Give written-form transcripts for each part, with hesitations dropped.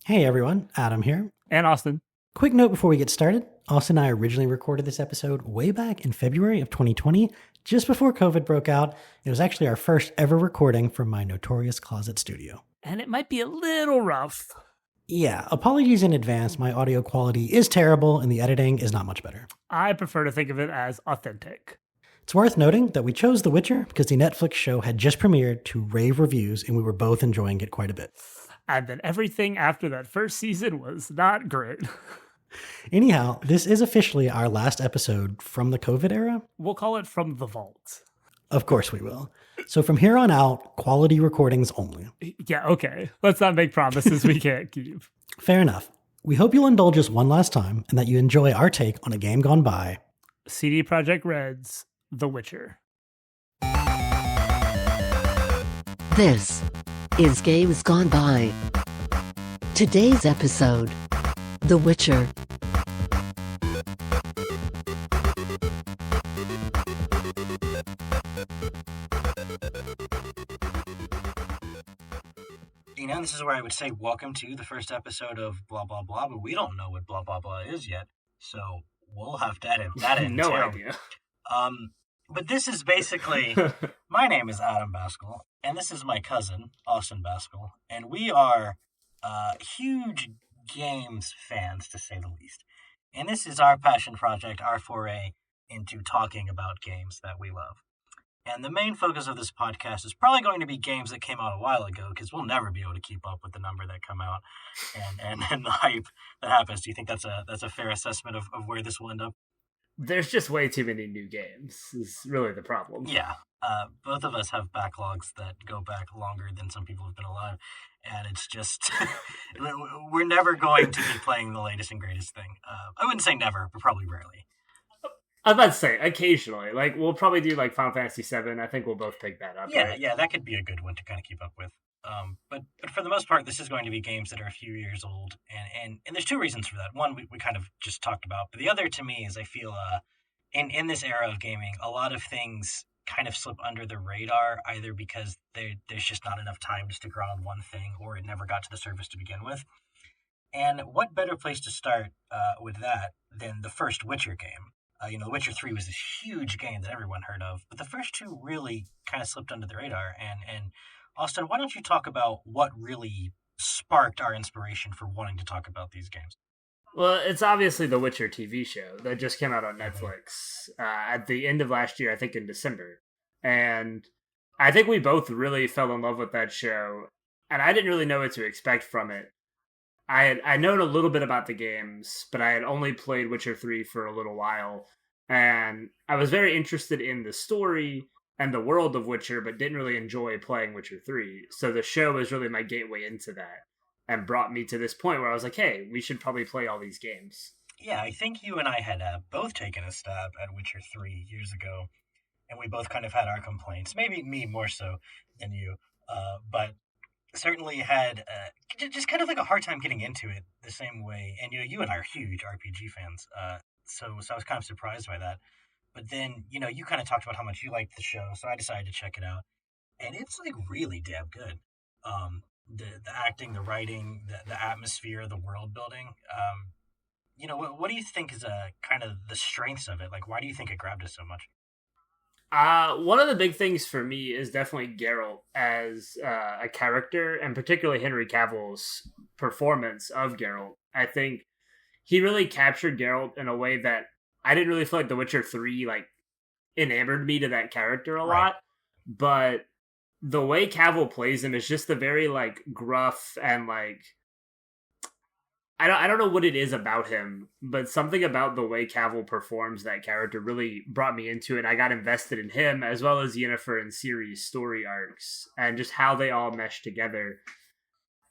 Hey everyone, Adam here. And Austin. Quick note before we get started. Austin and I originally recorded this episode way back in February of 2020, just before COVID broke out. It was actually our first ever recording from my notorious closet studio. And it might be a little rough. Yeah, apologies in advance. My audio quality is terrible and the editing is not much better. I prefer to think of it as authentic. It's worth noting that we chose The Witcher because the Netflix show had just premiered to rave reviews and we were both enjoying it quite a bit. And then everything after that first season was not great. Anyhow, this is officially our last episode from the COVID era. We'll call it From the Vault. Of course we will. So from here on out, quality recordings only. Yeah, okay. Let's not make promises we can't keep. Fair enough. We hope you'll indulge us one last time and that you enjoy our take on a game gone by. CD Projekt Red's The Witcher. This is Games Gone By. Today's episode, The Witcher. You know, this is where I would say welcome to the first episode of blah, blah, blah, but we don't know what blah, blah, blah is yet, so we'll have to edit that in No too. idea. But this is basically, my name is Adam Baskell, and this is my cousin, Austin Baskell, and we are huge games fans, to say the least. And this is our passion project, our foray into talking about games that we love. And the main focus of this podcast is probably going to be games that came out a while ago, because we'll never be able to keep up with the number that come out and the hype that happens. Do you think that's a fair assessment of where this will end up? There's just way too many new games, is really the problem. Yeah. Both of us have backlogs that go back longer than some people have been alive. And it's just, we're never going to be playing the latest and greatest thing. I wouldn't say never, but probably rarely. I was about to say, occasionally. Like, we'll probably do, like, Final Fantasy VII. I think we'll both pick that up. Yeah, right? yeah, that could be a good one to kind of keep up with. But for the most part, this is going to be games that are a few years old. And there's two reasons for that. One, we kind of just talked about. But the other, to me, is I feel in this era of gaming, a lot of things kind of slip under the radar, either because there's just not enough time to stick around on one thing, or it never got to the surface to begin with. And what better place to start with that than the first Witcher game? The Witcher 3 was this huge game that everyone heard of, but the first two really kind of slipped under the radar. And Austin, why don't you talk about what really sparked our inspiration for wanting to talk about these games? Well, it's obviously the Witcher TV show that just came out on Netflix at the end of last year, I think in December. And I think we both really fell in love with that show, and I didn't really know what to expect from it. I'd known a little bit about the games, but I had only played Witcher 3 for a little while, and I was very interested in the story and the world of Witcher, but didn't really enjoy playing Witcher 3. So the show was really my gateway into that, and brought me to this point where I was like, hey, we should probably play all these games. Yeah, I think you and I had both taken a stab at Witcher 3 years ago, and we both kind of had our complaints. Maybe me more so than you, but certainly had just kind of like a hard time getting into it the same way. And you and I are huge RPG fans, so I was kind of surprised by that. But then you kind of talked about how much you liked the show, so I decided to check it out, and it's like really damn good. The acting, the writing, the atmosphere, the world building. What do you think is kind of the strengths of it? Like, why do you think it grabbed us so much? One of the big things for me is definitely Geralt as a character, and particularly Henry Cavill's performance of Geralt. I think he really captured Geralt in a way that I didn't really feel like The Witcher 3 enamored me to that character a lot, but the way Cavill plays him is just the very gruff and I don't know what it is about him, but something about the way Cavill performs that character really brought me into it. I got invested in him, as well as Yennefer and Ciri's story arcs, and just how they all mesh together.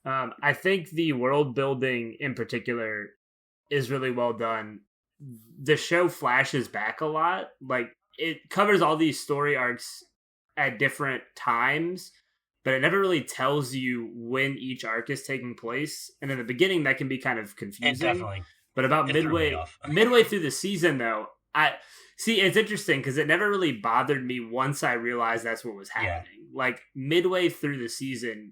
I think the world building in particular is really well done. The show flashes back a lot. It covers all these story arcs at different times, but it never really tells you when each arc is taking place. And in the beginning, that can be kind of confusing. But about midway through the season, though, it's interesting because it never really bothered me once I realized that's what was happening. Midway through the season,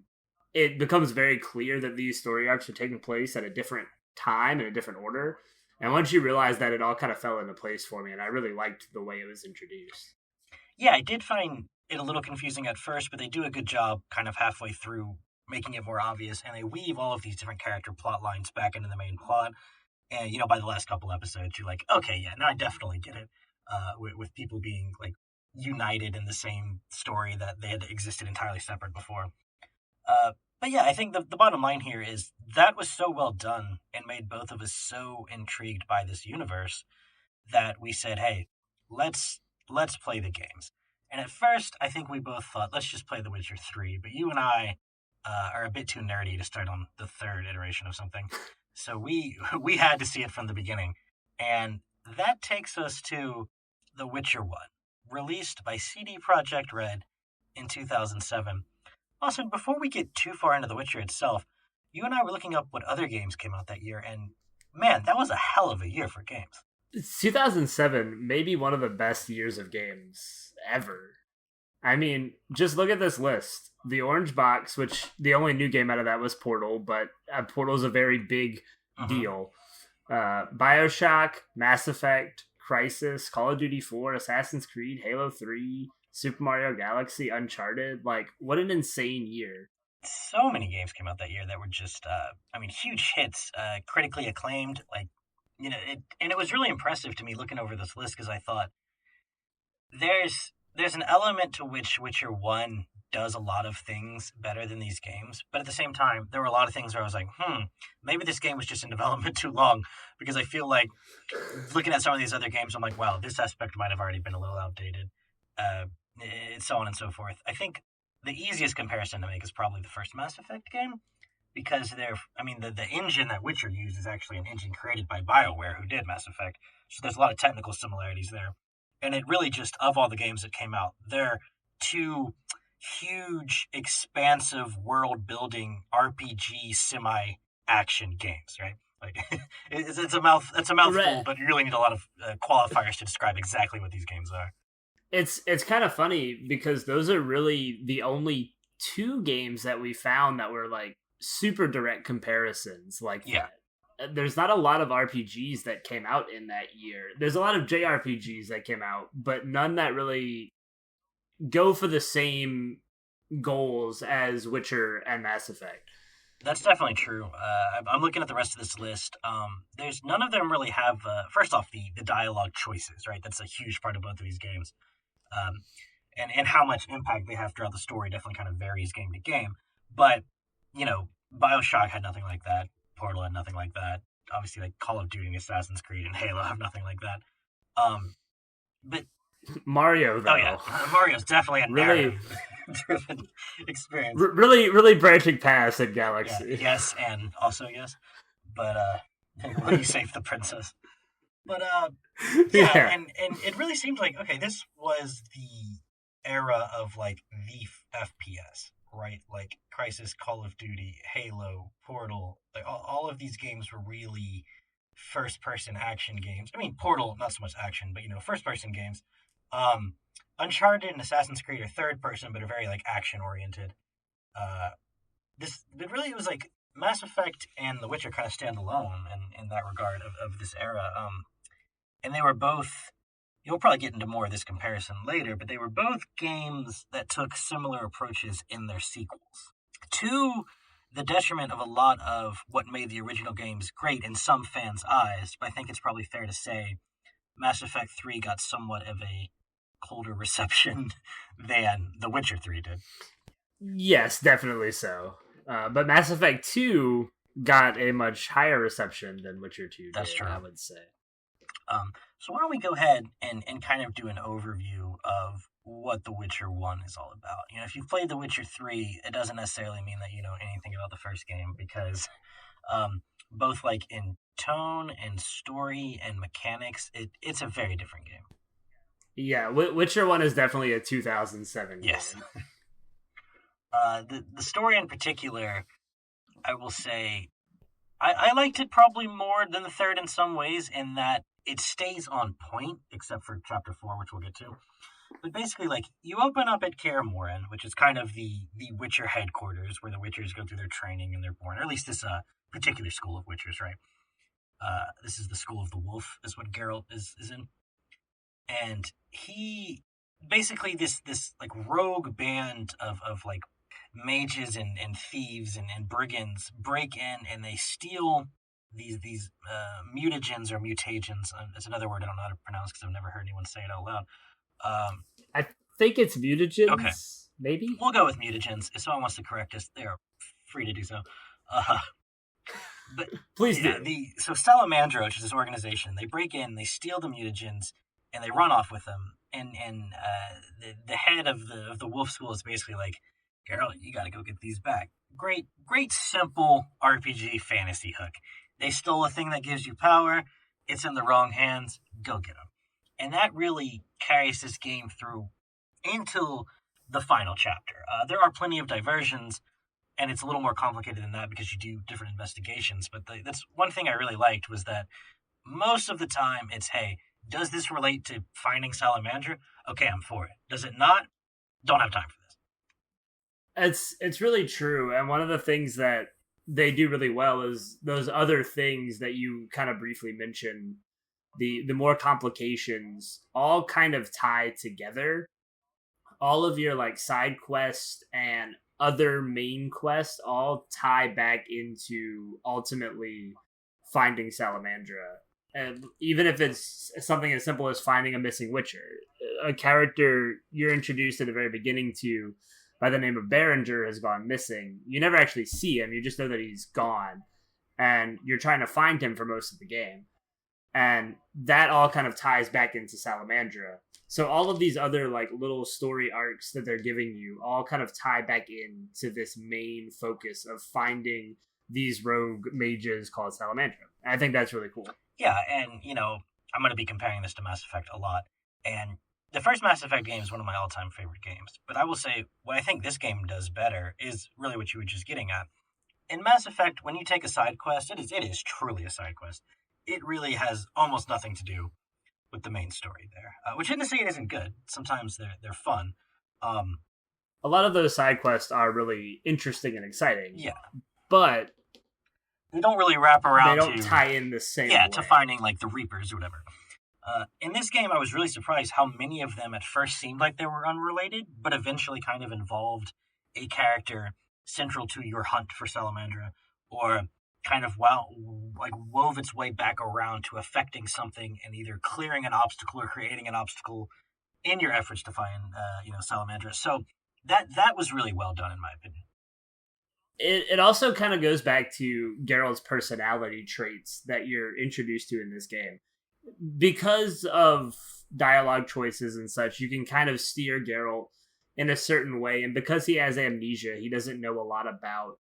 it becomes very clear that these story arcs are taking place at a different time in a different order. And once you realize that, it all kind of fell into place for me, and I really liked the way it was introduced. Yeah, I did find it a little confusing at first, but they do a good job kind of halfway through making it more obvious, and they weave all of these different character plot lines back into the main plot. And by the last couple episodes, you're like, okay, yeah, now I definitely get it. With people being like united in the same story that they had existed entirely separate before. Uh, but yeah, I think the bottom line here is that was so well done and made both of us so intrigued by this universe that we said, hey, let's let's play the games. And at first, I think we both thought, let's just play The Witcher 3. But you and I are a bit too nerdy to start on the third iteration of something. So we had to see it from the beginning. And that takes us to The Witcher 1, released by CD Projekt Red in 2007. Also, before we get too far into The Witcher itself, you and I were looking up what other games came out that year, and man, that was a hell of a year for games. 2007 may be one of the best years of games ever. I mean, just look at this list. The Orange Box, which the only new game out of that was Portal, but Portal's a very big deal. Bioshock, Mass Effect, Crysis, Call of Duty 4, Assassin's Creed, Halo 3, Super Mario Galaxy, Uncharted. Like, what an insane year. So many games came out that year that were just, huge hits, critically acclaimed. And it was really impressive to me looking over this list because I thought there's an element to which Witcher 1 does a lot of things better than these games, but at the same time, there were a lot of things where I was like, maybe this game was just in development too long, because I feel like looking at some of these other games, I'm like, wow, this aspect might have already been a little outdated, and so on and so forth. I think the easiest comparison to make is probably the first Mass Effect game, because the engine that Witcher used is actually an engine created by BioWare, who did Mass Effect, so there's a lot of technical similarities there. And it really just, of all the games that came out, they're two huge, expansive, world-building RPG semi-action games, right? Like it's a mouthful, Right. but you really need a lot of qualifiers to describe exactly what these games are. It's kind of funny because those are really the only two games that we found that were like super direct comparisons like Yeah. that. There's not a lot of RPGs that came out in that year. There's a lot of JRPGs that came out, but none that really go for the same goals as Witcher and Mass Effect. That's definitely true. I'm looking at the rest of this list. There's none of them really have. First off, the dialogue choices, right? That's a huge part of both of these games, and how much impact they have throughout the story definitely kind of varies game to game. But Bioshock had nothing like that. Portal had nothing like that. Obviously, like Call of Duty, and Assassin's Creed, and Halo have nothing like that. But Mario, though. oh yeah, Mario's definitely a Really- narrative-driven experience. really branching past at Galaxy. Yeah, yes, and also yes. But will you save the princess? But Yeah. and it really seemed like, okay, this was the era of like the FPS, right? Like Crysis, Call of Duty, Halo, Portal, like all of these games were really first person action games. I mean, Portal, not so much action, but first person games. Uncharted and Assassin's Creed are third person, but are very like action oriented. It really was like Mass Effect and The Witcher kind of stand alone in that regard of this era. And they were both. You'll probably get into more of this comparison later, but they were both games that took similar approaches in their sequels. To the detriment of a lot of what made the original games great in some fans' eyes, but I think it's probably fair to say Mass Effect 3 got somewhat of a colder reception than The Witcher 3 did. Yes, definitely so. But Mass Effect 2 got a much higher reception than Witcher 2 That's did, true. I would say. So why don't we go ahead and kind of do an overview of what The Witcher 1 is all about. If you've played The Witcher 3, it doesn't necessarily mean that you know anything about the first game, because both like in tone and story and mechanics, it's a very different game. Yeah, Witcher 1 is definitely a 2007 Yes. game. The story in particular, I will say, I liked it probably more than the third in some ways, in that it stays on point, except for Chapter 4, which we'll get to. But basically, like, you open up at Kaer Morhen, which is kind of the Witcher headquarters where the Witchers go through their training and they're born, or at least this particular school of Witchers, right? This is the School of the Wolf, is what Geralt is in. And he basically this like rogue band of like mages and thieves and brigands break in and they steal these mutagens or mutagens. It's another word I don't know how to pronounce because I've never heard anyone say it out loud. I think it's mutagens. Okay. Maybe we'll go with mutagens. If someone wants to correct us, they are free to do so. But please yeah, do. So Salamandra, which is this organization, they break in, they steal the mutagens, and they run off with them. And the head of the Wolf School is basically like, Geralt, you got to go get these back. Great simple RPG fantasy hook. They stole a thing that gives you power. It's in the wrong hands. Go get them. And that really carries this game through into the final chapter. There are plenty of diversions, and it's a little more complicated than that because you do different investigations. But that's one thing I really liked was that most of the time it's, hey, does this relate to finding Salamandra? Okay, I'm for it. Does it not? Don't have time for this. It's really true. And one of the things that they do really well is those other things that you kind of briefly mentioned, the more complications all kind of tie together. All of your like side quests and other main quests all tie back into ultimately finding Salamandra. And even if it's something as simple as finding a missing Witcher, a character you're introduced at the very beginning to by the name of Berenger has gone missing. You never actually see him. You just know that he's gone. And you're trying to find him for most of the game. And that all kind of ties back into Salamandra. So all of these other like little story arcs that they're giving you all kind of tie back into this main focus of finding these rogue mages called Salamandra. I think that's really cool. Yeah, and, I'm going to be comparing this to Mass Effect a lot. And the first Mass Effect game is one of my all-time favorite games. But I will say, what I think this game does better is really what you were just getting at. In Mass Effect, when you take a side quest, it is truly a side quest. It really has almost nothing to do with the main story there. Which isn't to say it isn't good. Sometimes they're fun. A lot of those side quests are really interesting and exciting. Yeah. But they don't really wrap around they don't tie in the same way. To finding like the Reapers or whatever. In this game, I was really surprised how many of them at first seemed like they were unrelated, but eventually kind of involved a character central to your hunt for Salamandra, or kind of wove its way back around to affecting something and either clearing an obstacle or creating an obstacle in your efforts to find Salamandra. So that was really well done in my opinion. It also kind of goes back to Geralt's personality traits that you're introduced to in this game. Because of dialogue choices and such, you can kind of steer Geralt in a certain way. And because he has amnesia, he doesn't know a lot about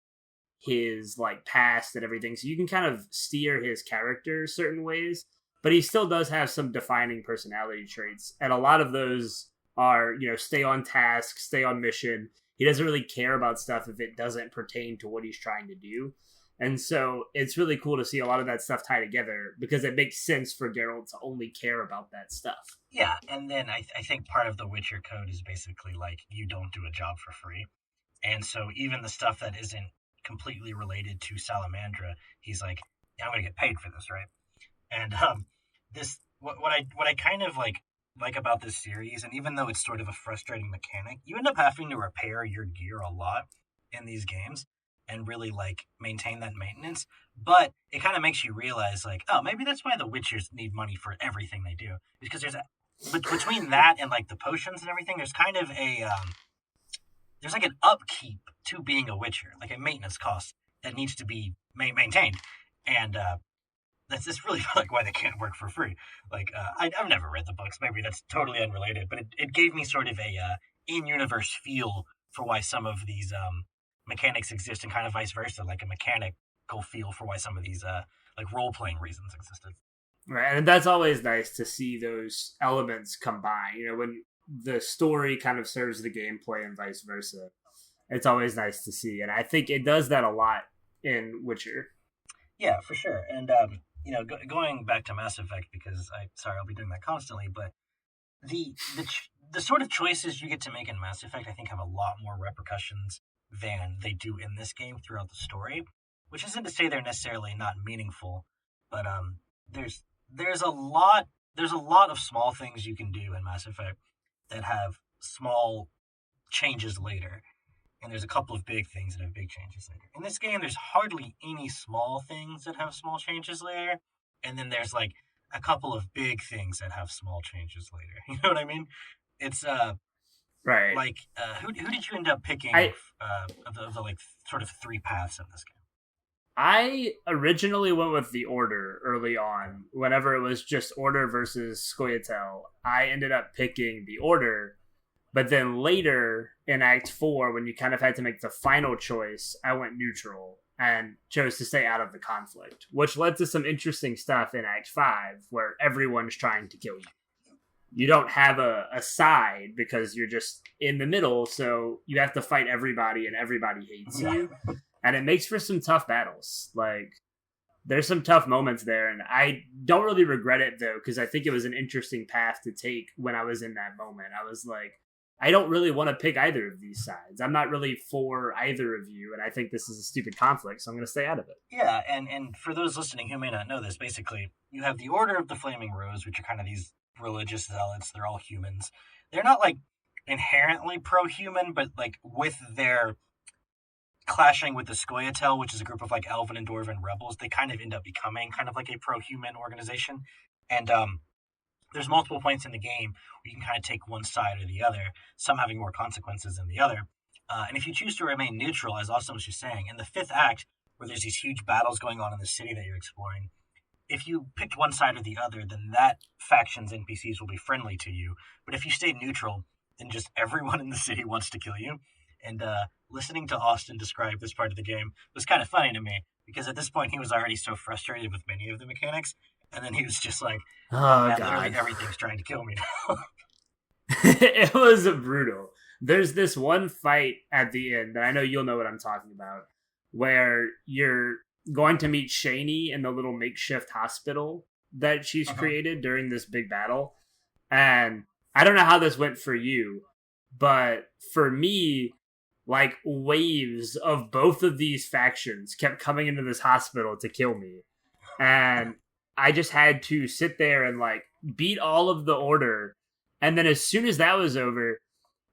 his like past and everything. So you can kind of steer his character certain ways. But he still does have some defining personality traits. And a lot of those are, stay on task, stay on mission. He doesn't really care about stuff if it doesn't pertain to what he's trying to do. And so it's really cool to see a lot of that stuff tie together because it makes sense for Geralt to only care about that stuff. Yeah, and then I think part of the Witcher code is basically like you don't do a job for free. And so even the stuff that isn't completely related to Salamandra, he's like, yeah, I'm going to get paid for this, right? And this what I kind of like about this series, and even though it's sort of a frustrating mechanic, you end up having to repair your gear a lot in these games and really like maintain that maintenance. But it kind of makes you realize like, oh, maybe that's why the Witchers need money for everything they do, because between that and like the potions and everything, there's kind of there's like an upkeep to being a Witcher, like a maintenance cost that needs to be maintained. And that's really like why they can't work for free. Like I've never read the books. Maybe that's totally unrelated, but it gave me sort of a in-universe feel for why some of these mechanics exist, and kind of vice versa, like a mechanical feel for why some of these like role-playing reasons existed. Right, and that's always nice to see those elements combine. When the story kind of serves the gameplay and vice versa, it's always nice to see, and I think it does that a lot in Witcher. Yeah, for sure. And going back to Mass Effect, because I'll be doing that constantly, but the the sort of choices you get to make in Mass Effect, I think, have a lot more repercussions than they do in this game throughout the story. Which isn't to say they're necessarily not meaningful, but there's there's a lot there's a lot of small things you can do in Mass Effect that have small changes later, and there's a couple of big things that have big changes later. In this game, there's hardly any small things that have small changes later, and then there's like a couple of big things that have small changes later. You know what I mean? It's Right. like who did you end up picking I of the like sort of three paths in this game? I originally went with the Order early on. Whenever it was just Order versus Scoia'tael, I ended up picking the Order. But then later in Act 4, when you kind of had to make the final choice, I went neutral and chose to stay out of the conflict, which led to some interesting stuff in Act 5, where everyone's trying to kill you. You don't have a side because you're just in the middle, so you have to fight everybody and everybody hates you. And it makes for some tough battles. Like, there's some tough moments there, and I don't really regret it, though, because I think it was an interesting path to take when I was in that moment. I was like, I don't really want to pick either of these sides. I'm not really for either of you, and I think this is a stupid conflict, so I'm going to stay out of it. Yeah, and for those listening who may not know this, basically, you have the Order of the Flaming Rose, which are kind of these religious zealots. They're all humans. They're not, like, inherently pro-human, but, like, with their clashing with the Scoia'tael, which is a group of, like, Elven and Dwarven rebels, they kind of end up becoming kind of like a pro-human organization. And, there's multiple points in the game where you can kind of take one side or the other, some having more consequences than the other. And if you choose to remain neutral, as Austin was just saying, in the fifth act, where there's these huge battles going on in the city that you're exploring, if you picked one side or the other, then that faction's NPCs will be friendly to you. But if you stay neutral, then just everyone in the city wants to kill you. And listening to Austin describe this part of the game was kind of funny to me, because at this point he was already so frustrated with many of the mechanics, and then he was just like, Oh, man, God. literally everything's trying to kill me now. It was brutal. There's this one fight at the end that I know you'll know what I'm talking about, where you're going to meet Shani in the little makeshift hospital that she's created during this big battle. And I don't know how this went for you, but for me, like, waves of both of these factions kept coming into this hospital to kill me. And I just had to sit there and, like, beat all of the Order. And then as soon as that was over,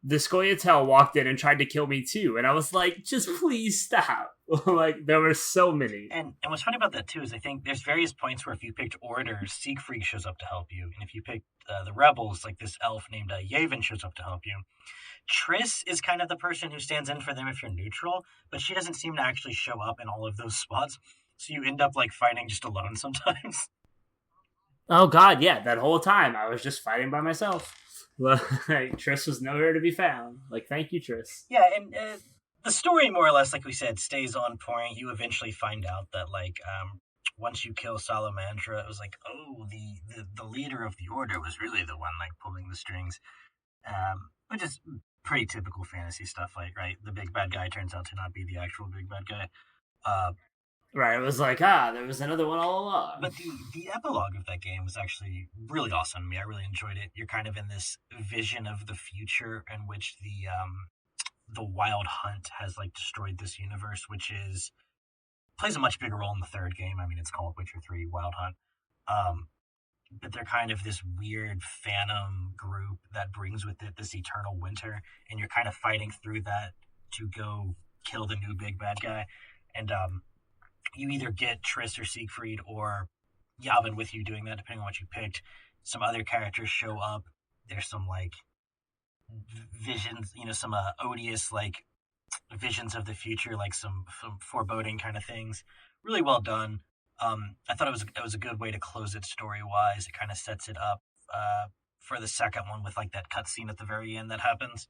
the Scoia'tael walked in and tried to kill me too. And I was like, just please stop. Like, there were so many. And what's funny about that too is I think there's various points where if you picked Order, Siegfried shows up to help you. And if you picked the Rebels, like this elf named Yavin shows up to help you. Triss is kind of the person who stands in for them if you're neutral, but she doesn't seem to actually show up in all of those spots. So you end up, like, fighting just alone sometimes. Oh, God, yeah. That whole time, I was just fighting by myself. Like, Triss was nowhere to be found. Like, thank you, Triss. Yeah, and the story, more or less, like we said, stays on point. You eventually find out that, like, once you kill Salamandra, it was like, oh, the leader of the Order was really the one, like, pulling the strings. Which is pretty typical fantasy stuff, like, right? The big bad guy turns out to not be the actual big bad guy. Right, it was like, there was another one all along. But the epilogue of that game was actually really awesome to me. I really enjoyed it. You're kind of in this vision of the future in which the Wild Hunt has, like, destroyed this universe, which plays a much bigger role in the third game. I mean, it's called Witcher 3 Wild Hunt. But they're kind of this weird phantom group that brings with it this eternal winter, and you're kind of fighting through that to go kill the new big bad guy. And you either get Triss or Siegfried or Yavin with you doing that, depending on what you picked. Some other characters show up. There's some, like, visions, some odious, like, visions of the future, like some foreboding kind of things. Really well done. I thought it was a good way to close it story-wise. It kind of sets it up for the second one with, like, that cutscene at the very end that happens.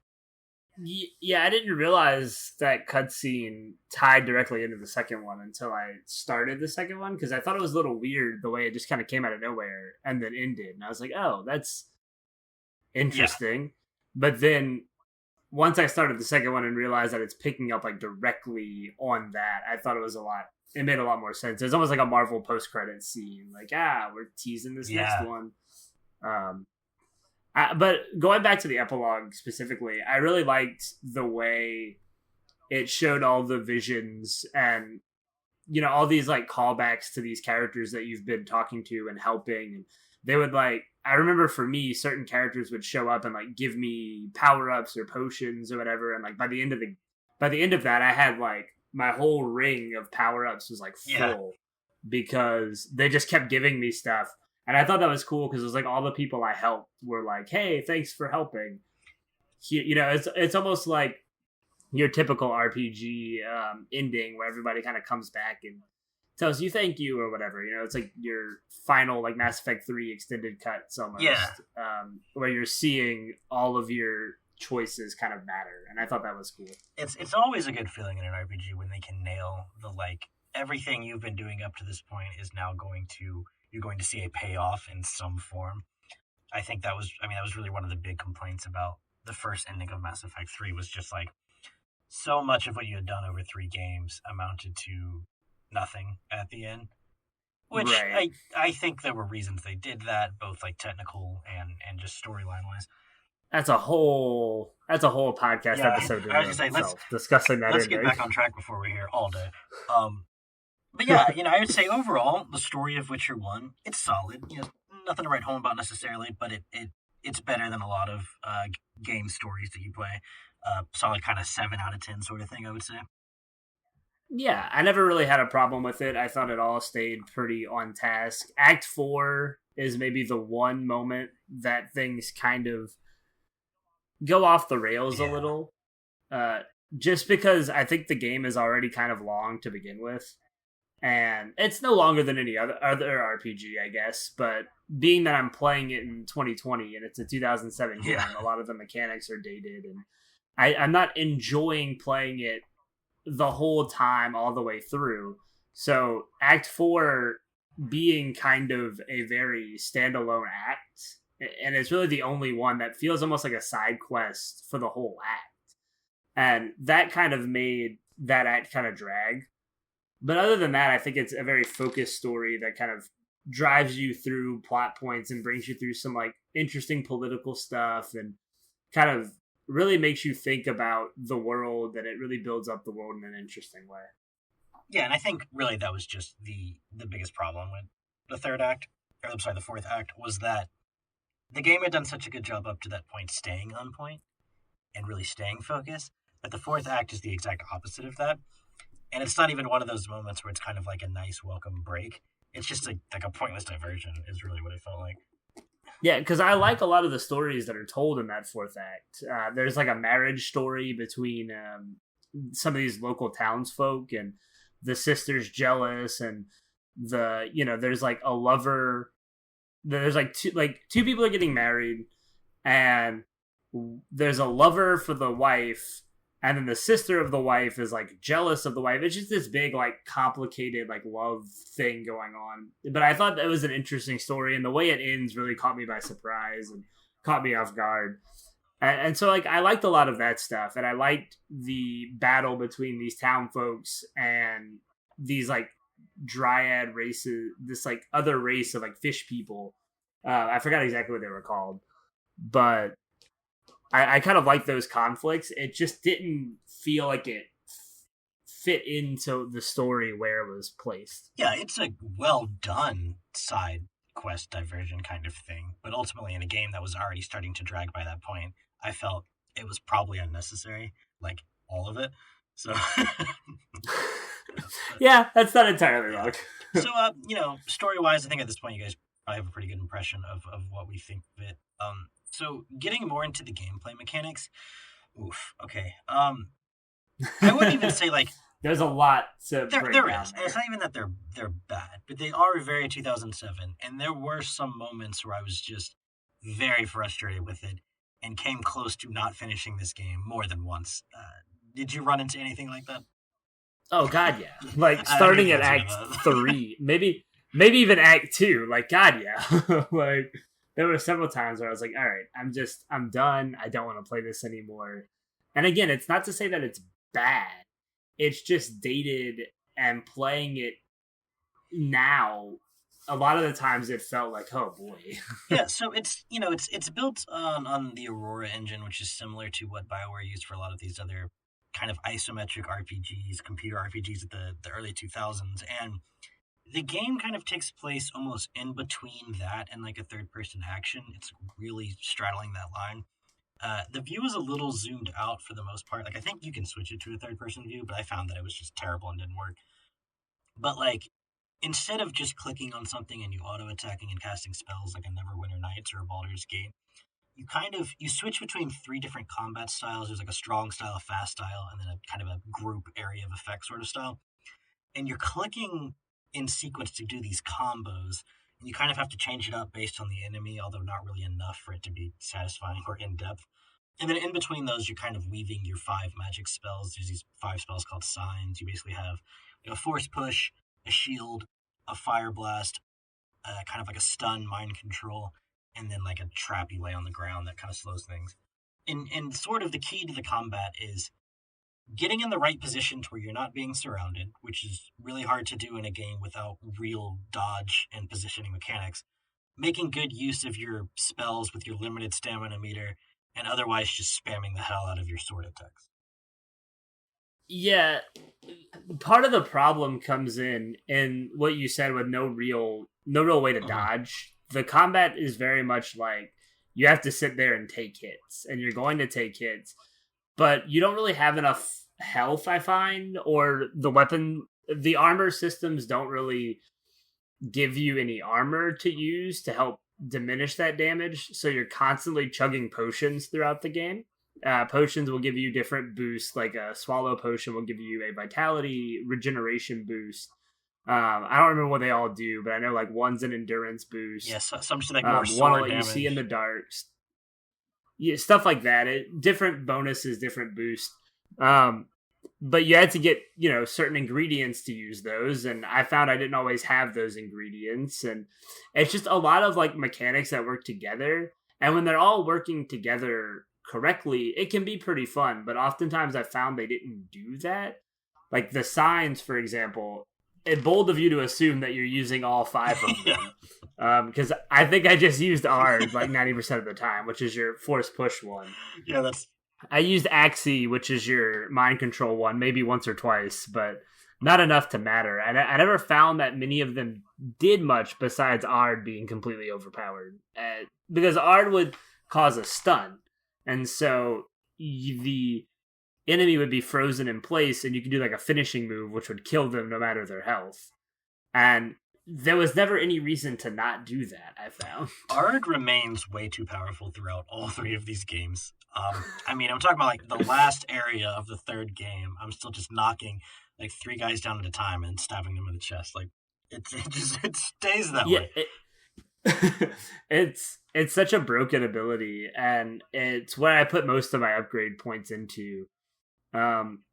Yeah, I didn't realize that cutscene tied directly into the second one until I started the second one, because I thought it was a little weird the way it just kind of came out of nowhere and then ended. And I was like, oh, that's interesting. Yeah. But then once I started the second one and realized that it's picking up, like, directly on that, I thought it made a lot more sense. It's almost like a Marvel post-credits scene. Like, we're teasing this next one. But going back to the epilogue specifically, I really liked the way it showed all the visions and, you know, all these like callbacks to these characters that you've been talking to and helping. And they would like, I remember for me, certain characters would show up and like give me power ups or potions or whatever. And like by the end of that, I had like my whole ring of power ups was like full because they just kept giving me stuff. And I thought that was cool because it was like all the people I helped were like, "Hey, thanks for helping." You know, it's almost like your typical RPG ending where everybody kind of comes back and tells you thank you or whatever. You know, it's like your final like Mass Effect 3 extended cuts almost, where you're seeing all of your choices kind of matter. And I thought that was cool. It's always a good feeling in an RPG when they can nail the like everything you've been doing up to this point is now you're going to see a payoff in some form. I think that was really one of the big complaints about the first ending of Mass Effect 3 was just like so much of what you had done over 3 games amounted to nothing at the end. Which Right. I think there were reasons they did that, both like technical and just storyline wise. That's a whole podcast episode in I was gonna say itself, discussing that let's ending. get back on track before we're here all day. But yeah, you know, I would say overall the story of Witcher 1, it's solid. You know, nothing to write home about necessarily, but it's better than a lot of game stories that you play. Solid kind of 7 out of 10 sort of thing, I would say. Yeah, I never really had a problem with it. I thought it all stayed pretty on task. Act 4 is maybe the one moment that things kind of go off the rails a little. Just because I think the game is already kind of long to begin with. And it's no longer than any other RPG, I guess. But being that I'm playing it in 2020 and it's a 2007 game, a lot of the mechanics are dated. And I'm not enjoying playing it the whole time all the way through. So Act 4 being kind of a very standalone act, and it's really the only one that feels almost like a side quest for the whole act. And that kind of made that act kind of drag. But other than that, I think it's a very focused story that kind of drives you through plot points and brings you through some like interesting political stuff and kind of really makes you think about the world, and it really builds up the world in an interesting way. Yeah, and I think really that was just the biggest problem with the the fourth act, was that the game had done such a good job up to that point staying on point and really staying focused, but the fourth act is the exact opposite of that. And it's not even one of those moments where it's kind of like a nice welcome break. It's just like a pointless diversion is really what it felt like. Yeah, because I like a lot of the stories that are told in that fourth act. There's like a marriage story between some of these local townsfolk, and the sister's jealous, and there's like a lover. There's like two people are getting married, and there's a lover for the wife, and then the sister of the wife is like jealous of the wife. It's just this big, like, complicated, like, love thing going on. But I thought that was an interesting story, and the way it ends really caught me by surprise and caught me off guard. And so, like, I liked a lot of that stuff, and I liked the battle between these town folks and these, like, dryad races, this, like, other race of, like, fish people. I forgot exactly what they were called, but I kind of like those conflicts. It just didn't feel like it fit into the story where it was placed. Yeah, it's a well done side quest diversion kind of thing, but ultimately in a game that was already starting to drag by that point, I felt it was probably unnecessary, like all of it. So yeah, that's not entirely wrong. So story wise, I think at this point you guys probably have a pretty good impression of what we think of it. So getting more into the gameplay mechanics, okay. I wouldn't even say like there's a lot to there down is. There. It's not even that they're bad, but they are very 2007, and there were some moments where I was just very frustrated with it and came close to not finishing this game more than once. Did you run into anything like that? Oh God, yeah. Like starting at Act 3, maybe even Act 2. Like God, yeah. Like there were several times where I was like, all right, I'm done. I don't want to play this anymore. And again, it's not to say that it's bad. It's just dated, and playing it now a lot of the times it felt like, oh boy. Yeah, so it's built on the Aurora engine, which is similar to what BioWare used for a lot of these other kind of isometric RPGs, computer RPGs at the early 2000s, and the game kind of takes place almost in between that and like a third person action. It's really straddling that line. The view is a little zoomed out for the most part. Like I think you can switch it to a third person view, but I found that it was just terrible and didn't work. But like instead of just clicking on something and you auto attacking and casting spells like a Neverwinter Nights or a Baldur's Gate, you switch between three different combat styles. There's like a strong style, a fast style, and then a kind of a group area of effect sort of style. And you're clicking in sequence to do these combos. And you kind of have to change it up based on the enemy, although not really enough for it to be satisfying or in depth. And then in between those, you're kind of weaving your 5 magic spells. There's these 5 spells called signs. You basically have a force push, a shield, a fire blast, kind of like a stun, mind control, and then like a trap you lay on the ground that kind of slows things. And sort of the key to the combat is getting in the right position to where you're not being surrounded, which is really hard to do in a game without real dodge and positioning mechanics. Making good use of your spells with your limited stamina meter, and otherwise just spamming the hell out of your sword attacks. Yeah, part of the problem comes in what you said with no real way to dodge. The combat is very much like you have to sit there and take hits, and you're going to take hits, but you don't really have enough health, I find, or the armor systems don't really give you any armor to use to help diminish that damage, so you're constantly chugging potions throughout the game. Potions will give you different boosts, like a swallow potion will give you a vitality regeneration boost. I don't remember what they all do, but I know like one's an endurance boost. Yes, yeah, some just like more sword one will let damage. you see in the dark. Yeah, stuff like that. Different bonuses, different boosts. But you had to get, certain ingredients to use those, and I found I didn't always have those ingredients, and it's just a lot of like mechanics that work together, and when they're all working together correctly, it can be pretty fun, but oftentimes I found they didn't do that. Like the signs, for example, it's bold of you to assume that you're using all 5 of them. Because I think I just used Ard like 90% of the time, which is your force push one. Yeah, I used Axie, which is your mind control one, maybe once or twice, but not enough to matter. I never found that many of them did much besides Ard being completely overpowered. Because Ard would cause a stun, and so the enemy would be frozen in place, and you could do like a finishing move, which would kill them no matter their health. And there was never any reason to not do that, I found. Ard remains way too powerful throughout all 3 of these games. I'm talking about like the last area of the 3rd game. I'm still just knocking like 3 guys down at a time and stabbing them in the chest. Like it stays that way. It's such a broken ability, and it's where I put most of my upgrade points into.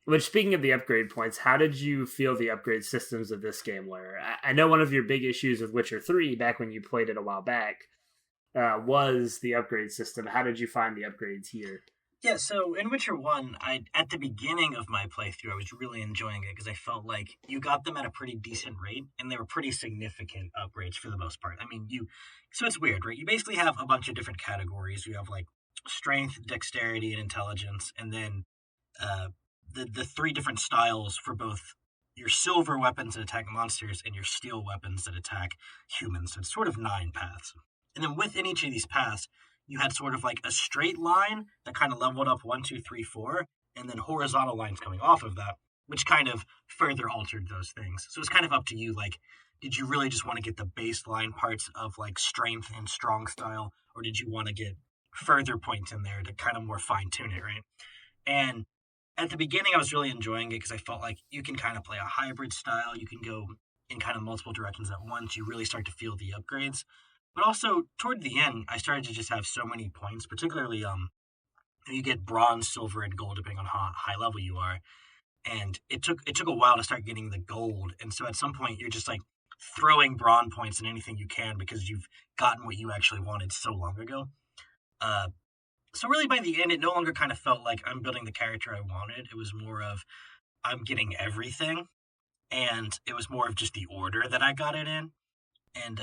Which, speaking of the upgrade points, how did you feel the upgrade systems of this game were? I know one of your big issues with Witcher 3 back when you played it a while back was the upgrade system. How did you find the upgrades here? Yeah, so in Witcher 1, at the beginning of my playthrough, I was really enjoying it because I felt like you got them at a pretty decent rate, and they were pretty significant upgrades for the most part. So it's weird, right? You basically have a bunch of different categories. You have like strength, dexterity, and intelligence, and then the 3 different styles for both your silver weapons that attack monsters and your steel weapons that attack humans. So it's sort of 9 paths. And then within each of these paths, you had sort of like a straight line that kind of leveled up 1, 2, 3, 4, and then horizontal lines coming off of that, which kind of further altered those things. So it's kind of up to you, like, did you really just want to get the baseline parts of like strength and strong style, or did you want to get further points in there to kind of more fine tune it, right? And at the beginning, I was really enjoying it because I felt like you can kind of play a hybrid style. You can go in kind of multiple directions at once. You really start to feel the upgrades. But also, toward the end, I started to just have so many points, particularly you get bronze, silver, and gold depending on how high level you are. And it took a while to start getting the gold. And so at some point, you're just like throwing bronze points in anything you can because you've gotten what you actually wanted so long ago. So really, by the end, it no longer kind of felt like I'm building the character I wanted. It was more of I'm getting everything, and it was more of just the order that I got it in. and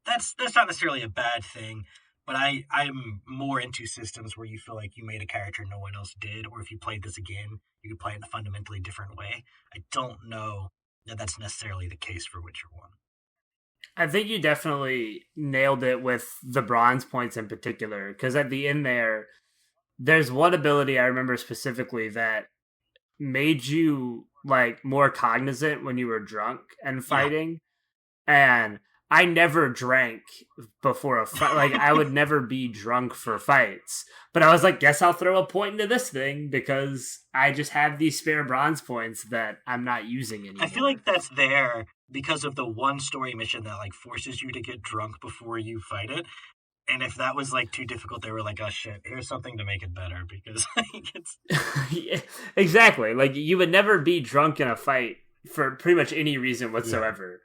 that's not necessarily a bad thing. But I'm more into systems where you feel like you made a character no one else did, or if you played this again, you could play it in a fundamentally different way. I don't know that that's necessarily the case for Witcher 1. I think you definitely nailed it with the bronze points in particular, because at the end there's one ability I remember specifically that made you like more cognizant when you were drunk and fighting. And I never drank before a fight. Like, I would never be drunk for fights. But I was like, guess I'll throw a point into this thing because I just have these spare bronze points that I'm not using anymore. I feel like that's there because of the one story mission that like forces you to get drunk before you fight it. And if that was like too difficult, they were like, "Oh shit, here's something to make it better." Because like, it's Yeah, exactly. Like, you would never be drunk in a fight for pretty much any reason whatsoever.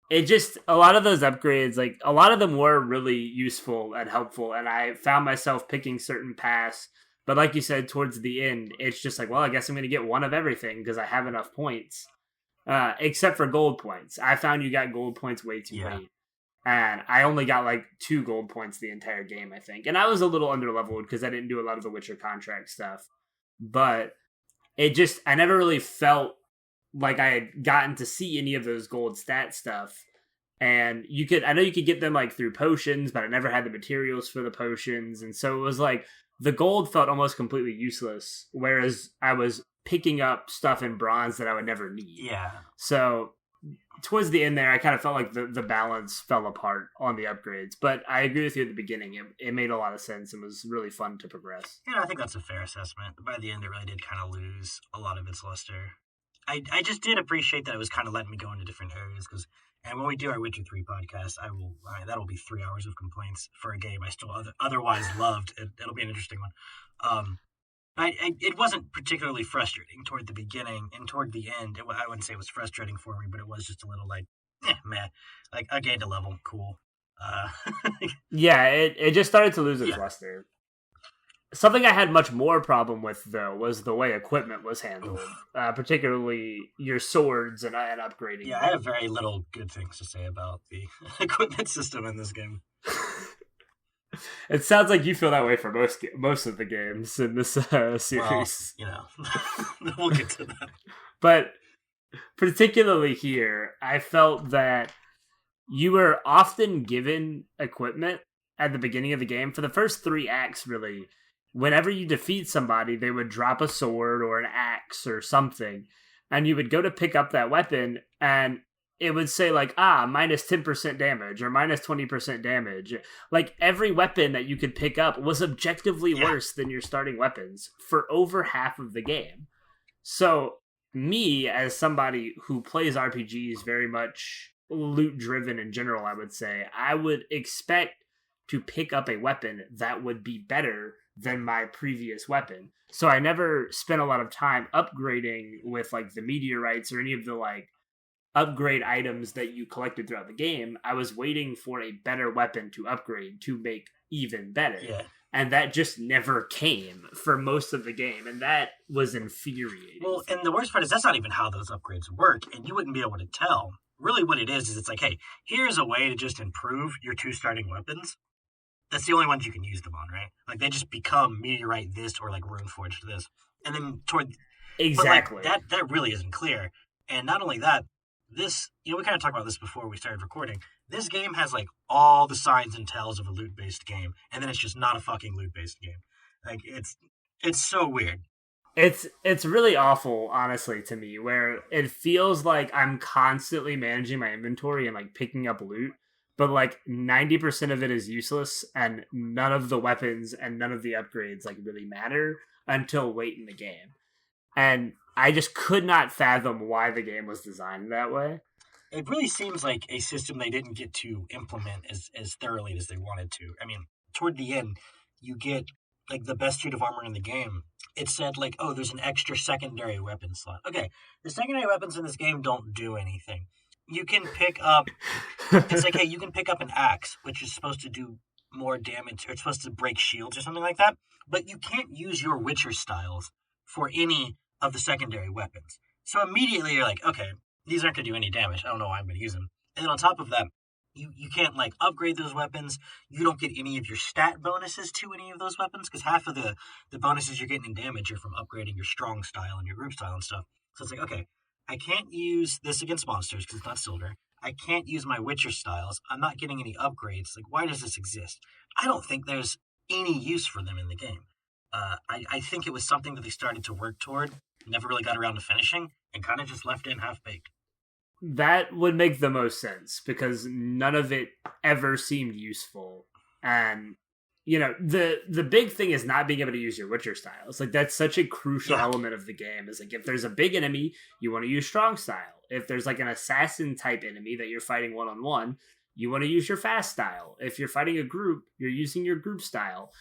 It just, a lot of those upgrades, like, a lot of them were really useful and helpful, and I found myself picking certain paths. But like you said, towards the end, it's just like, well, I guess I'm going to get one of everything because I have enough points. Except for gold points. I found you got gold points way too late. And I only got like 2 gold points the entire game, I think. And I was a little underleveled because I didn't do a lot of the Witcher contract stuff. But I never really felt like I had gotten to see any of those gold stat stuff. And I know you could get them like through potions, but I never had the materials for the potions. And so it was like the gold felt almost completely useless. Whereas I was picking up stuff in bronze that I would never need. Yeah. So towards the end there, I kind of felt like the balance fell apart on the upgrades. But I agree with you at the beginning. It made a lot of sense and was really fun to progress. Yeah, I think that's a fair assessment. By the end, it really did kind of lose a lot of its luster. I just did appreciate that it was kind of letting me go into different areas and when we do our Witcher 3 podcast, that'll be 3 hours of complaints for a game I still otherwise loved. It'll be an interesting one. It wasn't particularly frustrating toward the beginning, and toward the end, I wouldn't say it was frustrating for me, but it was just a little like, meh. Like, I gained a level, cool. Yeah, it just started to lose its luster. Something I had much more problem with, though, was the way equipment was handled, particularly your swords and upgrading. Yeah, I have very little good things to say about the equipment system in this game. It sounds like you feel that way for most of the games in this series. Well, we'll get to that. But particularly here, I felt that you were often given equipment at the beginning of the game. For the first 3 acts, really, whenever you defeat somebody, they would drop a sword or an axe or something, and you would go to pick up that weapon, and it would say like, minus 10% damage or minus 20% damage. Like, every weapon that you could pick up was objectively worse than your starting weapons for over half of the game. So me, as somebody who plays RPGs very much loot driven in general, I would say I would expect to pick up a weapon that would be better than my previous weapon. So I never spent a lot of time upgrading with like the meteorites or any of the like upgrade items that you collected throughout the game. I was waiting for a better weapon to upgrade to make even better. Yeah. And that just never came for most of the game, and that was infuriating. Well, and the worst part is that's not even how those upgrades work, and you wouldn't be able to tell. Really what it is it's like, hey, here's a way to just improve your 2 starting weapons. That's the only ones you can use them on, right? Like, they just become meteorite this or like runeforged this. And then Exactly. But like, that really isn't clear. And not only that, this, we kind of talked about this before we started recording. This game has like all the signs and tells of a loot-based game, and then it's just not a fucking loot-based game. Like, it's so weird. It's really awful, honestly, to me, where it feels like I'm constantly managing my inventory and like picking up loot, but like 90% of it is useless, and none of the weapons and none of the upgrades like really matter until late in the game. And I just could not fathom why the game was designed that way. It really seems like a system they didn't get to implement as thoroughly as they wanted to. I mean, toward the end, you get like the best suit of armor in the game. It said like, oh, there's an extra secondary weapon slot. Okay, the secondary weapons in this game don't do anything. You can pick up, it's like, hey, you can pick up an axe, which is supposed to do more damage, or it's supposed to break shields or something like that, but you can't use your Witcher styles for any of the secondary weapons. So immediately you're like, okay, these aren't going to do any damage. I don't know why I'm going to use them. And then on top of that, you can't like upgrade those weapons. You don't get any of your stat bonuses to any of those weapons because half of the bonuses you're getting in damage are from upgrading your strong style and your group style and stuff. So it's like, okay, I can't use this against monsters because it's not silver. I can't use my Witcher styles. I'm not getting any upgrades. Like, why does this exist? I don't think there's any use for them in the game. I think it was something that they started to work toward, never really got around to finishing, and kind of just left in half baked. That would make the most sense because none of it ever seemed useful. And the big thing is not being able to use your Witcher styles. Like that's such a crucial element of the game. Is like if there's a big enemy, you want to use strong style. If there's like an assassin type enemy that you're fighting one-on-one, you want to use your fast style. If you're fighting a group, you're using your group style.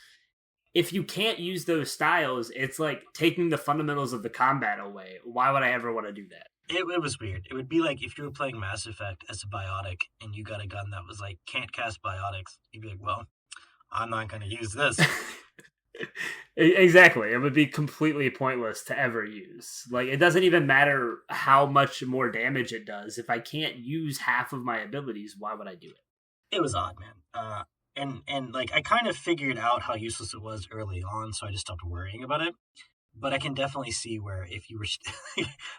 If you can't use those styles, it's like taking the fundamentals of the combat away. Why would I ever want to do that? It was weird. It would be like if you were playing Mass Effect as a biotic and you got a gun that was like, can't cast biotics. You'd be like, well, I'm not going to use this. Exactly. It would be completely pointless to ever use. Like, it doesn't even matter how much more damage it does. If I can't use half of my abilities, why would I do it? It was odd, man. And like, I kind of figured out how useless it was early on, so I just stopped worrying about it. But I can definitely see where if you were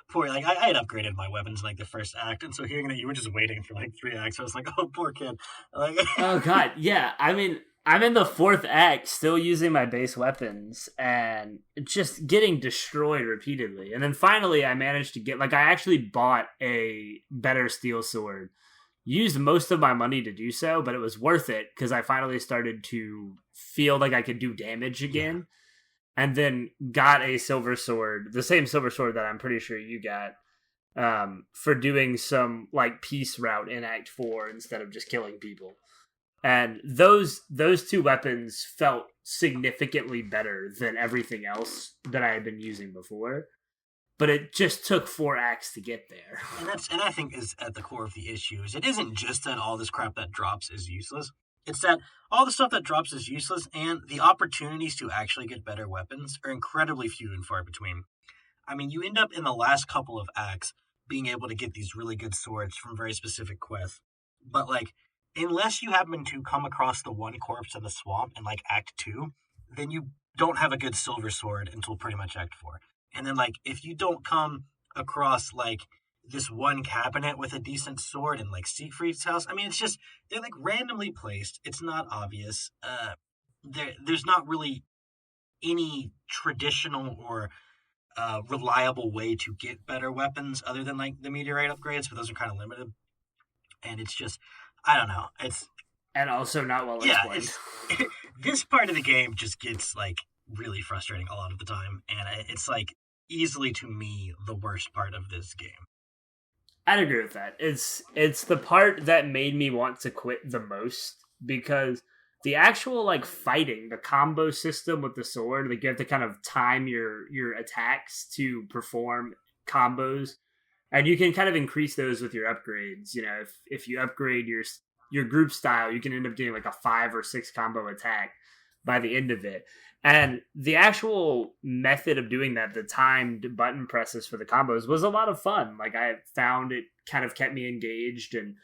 poor, like I had upgraded my weapons in like the first act, and so hearing that you were just waiting for like 3 acts, I was like, oh, poor kid. Like, oh god, yeah. I mean, I'm in the 4th act, still using my base weapons, and just getting destroyed repeatedly. And then finally, I managed to get I actually bought a better steel sword. Used most of my money to do so, but it was worth it because I finally started to feel like I could do damage again. Yeah. And then got a silver sword, the same silver sword that I'm pretty sure you got, for doing some like peace route in Act 4 instead of just killing people. And those 2 weapons felt significantly better than everything else that I had been using before. But it just took 4 acts to get there. And I think is at the core of the issue is it isn't just that all this crap that drops is useless. It's that all the stuff that drops is useless, and the opportunities to actually get better weapons are incredibly few and far between. I mean, you end up in the last couple of acts being able to get these really good swords from very specific quests. But, like, unless you happen to come across the one corpse in the swamp in, like, Act 2, then you don't have a good silver sword until pretty much Act 4. And then, like, if you don't come across, like, this one cabinet with a decent sword in like Siegfried's house. I mean, it's just they're like randomly placed. It's not obvious. There's not really any traditional or reliable way to get better weapons other than like the meteorite upgrades, but those are kind of limited. And it's just, I don't know. And also not well explained. This part of the game just gets like really frustrating a lot of the time, and it's like easily to me the worst part of this game. I'd agree with that. It's the part that made me want to quit the most because the actual like fighting, the combo system with the sword, like you have to kind of time your attacks to perform combos, and you can kind of increase those with your upgrades. You know, if you upgrade your group style, you can end up doing like a 5 or 6 combo attack by the end of it. And the actual method of doing that, the timed button presses for the combos, was a lot of fun. Like, I found it kind of kept me engaged, and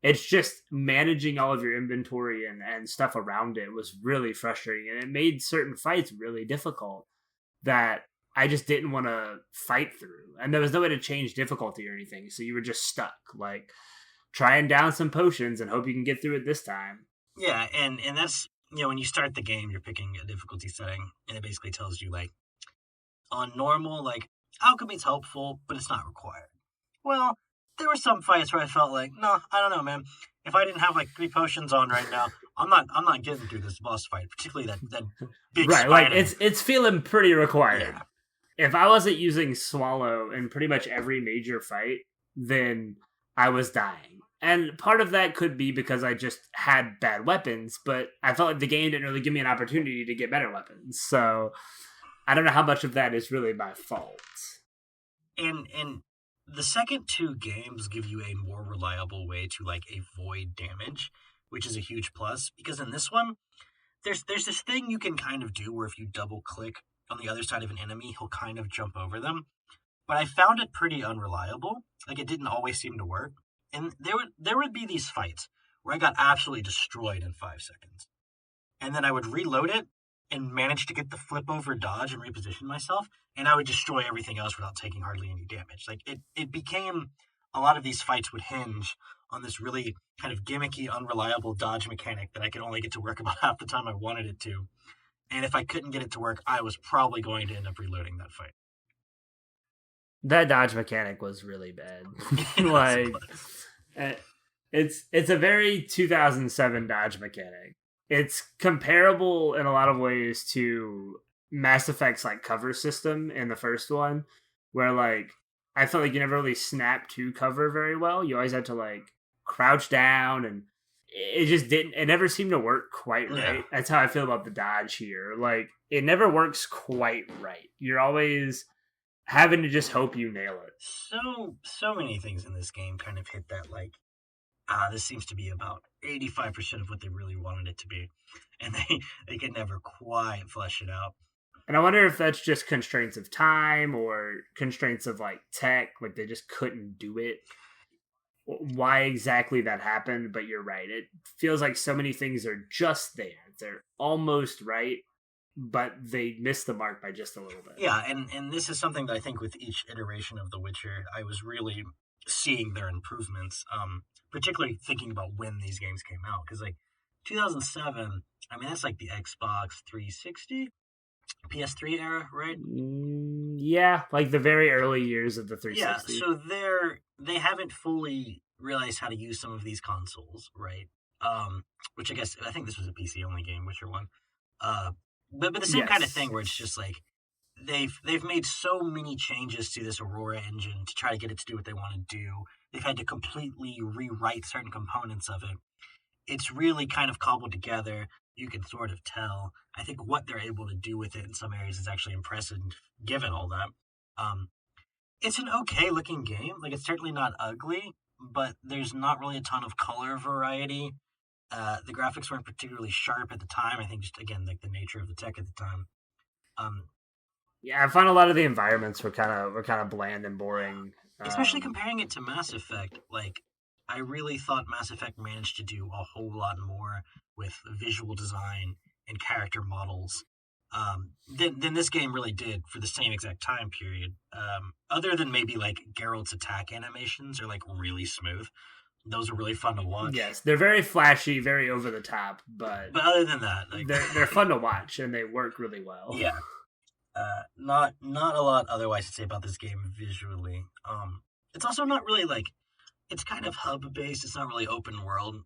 it's just managing all of your inventory and stuff around it was really frustrating. And it made certain fights really difficult that I just didn't want to fight through. And there was no way to change difficulty or anything. So you were just stuck, like, trying down some potions and hope you can get through it this time. Yeah, and that's... You know, when you start the game, you're picking a difficulty setting, and it basically tells you, like, on normal, like, alchemy's helpful, but it's not required. Well, there were some fights where I felt like, no, I don't know, man. If I didn't have, like, 3 potions on right now, I'm not getting through this boss fight, particularly that big right, spider. Like, it's feeling pretty required. Yeah. If I wasn't using Swallow in pretty much every major fight, then I was dying. And part of that could be because I just had bad weapons, but I felt like the game didn't really give me an opportunity to get better weapons. So I don't know how much of that is really my fault. And the second 2 games give you a more reliable way to like avoid damage, which is a huge plus. Because in this one, there's this thing you can kind of do where if you double click on the other side of an enemy, he'll kind of jump over them. But I found it pretty unreliable. Like, it didn't always seem to work. And there would be these fights where I got absolutely destroyed in 5 seconds. And then I would reload it and manage to get the flip over dodge and reposition myself, and I would destroy everything else without taking hardly any damage. Like it became a lot of these fights would hinge on this really kind of gimmicky, unreliable dodge mechanic that I could only get to work about half the time I wanted it to. And if I couldn't get it to work, I was probably going to end up reloading that fight. That dodge mechanic was really bad. It's a very 2007 dodge mechanic. It's comparable in a lot of ways to Mass Effect's like cover system in the first one, where like I felt like you never really snapped to cover very well. You always had to like crouch down, and it just didn't. It never seemed to work quite right. Yeah. That's how I feel about the dodge here. Like it never works quite right. You're always having to just hope you nail it. So many things in this game kind of hit that like, this seems to be about 85% of what they really wanted it to be, and they could never quite flesh it out. And I wonder if that's just constraints of time or constraints of like tech, like they just couldn't do it. Why exactly that happened, but you're right. It feels like so many things are just there. They're almost right, but they missed the mark by just a little bit. Yeah, and this is something that I think with each iteration of The Witcher, I was really seeing their improvements, particularly thinking about when these games came out. Because, like, 2007, I mean, that's like the Xbox 360, PS3 era, right? Yeah, like the very early years of the 360. Yeah, so they haven't fully realized how to use some of these consoles, right? Which I think this was a PC-only game, Witcher 1. But the same kind of thing where it's just like, they've made so many changes to this Aurora engine to try to get it to do what they want to do. They've had to completely rewrite certain components of it. It's really kind of cobbled together. You can sort of tell. I think what they're able to do with it in some areas is actually impressive, given all that. It's an okay looking game. Like, it's certainly not ugly, but there's not really a ton of color variety. The graphics weren't particularly sharp at the time. I think just, again, like the nature of the tech at the time. Yeah, I found a lot of the environments were kind of bland and boring. Especially comparing it to Mass Effect, like, I really thought Mass Effect managed to do a whole lot more with visual design and character models than this game really did for the same exact time period. Other than maybe like Geralt's attack animations are like really smooth. Those are really fun to watch. Yes, they're very flashy, very over the top, but other than that, like, they're fun to watch and they work really well. Yeah. Not a lot otherwise to say about this game visually. It's also not really like, it's kind of hub based. It's not really open world,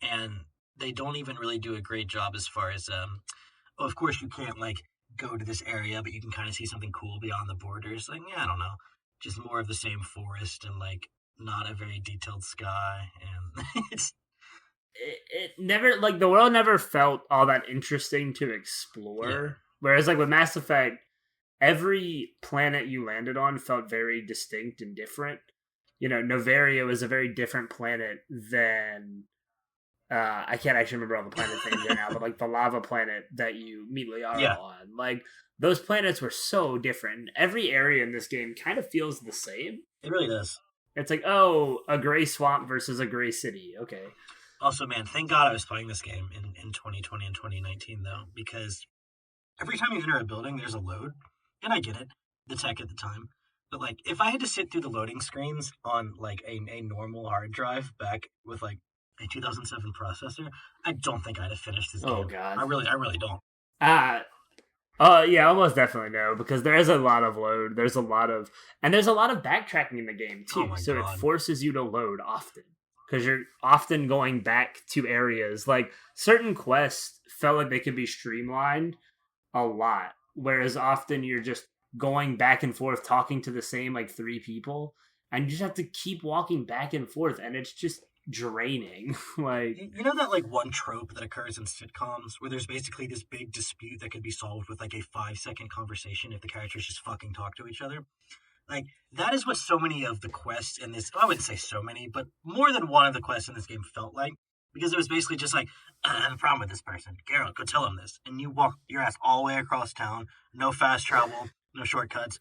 and they don't even really do a great job as far as of course you can't like go to this area, but you can kind of see something cool beyond the borders. Like, yeah, I don't know, just more of the same forest and like not a very detailed sky, and it never, like, the world never felt all that interesting to explore. Yeah. Whereas like with Mass Effect, every planet you landed on felt very distinct and different. You know, Novaria is a very different planet than I can't actually remember all the planet names right now, but like the lava planet that you meet Liara on. Like, those planets were so different. Every area in this game kind of feels the same. It really does. It's like, oh, a gray swamp versus a gray city. Okay. Also, man, thank God I was playing this game in 2020 and 2019, though, because every time you enter a building, there's a load. And I get it, the tech at the time. But, like, if I had to sit through the loading screens on, like, a normal hard drive back with, like, a 2007 processor, I don't think I'd have finished this game. Oh, God. I really don't. Yeah, almost definitely no, because there is a lot of load. There's a lot of backtracking in the game, too. So God. It forces you to load often, because you're often going back to areas. Like, certain quests felt like they could be streamlined a lot, whereas often you're just going back and forth talking to the same like 3 people, and you just have to keep walking back and forth, and it's just draining. Like, you know that like one trope that occurs in sitcoms where there's basically this big dispute that could be solved with like a 5-second conversation if the characters just fucking talk to each other? Like, that is what so many of the quests in this, I wouldn't say so many, but more than one of the quests in this game felt like, because it was basically just like, I have a problem with this person. Geralt, go tell him this. And you walk your ass all the way across town, no fast travel, no shortcuts.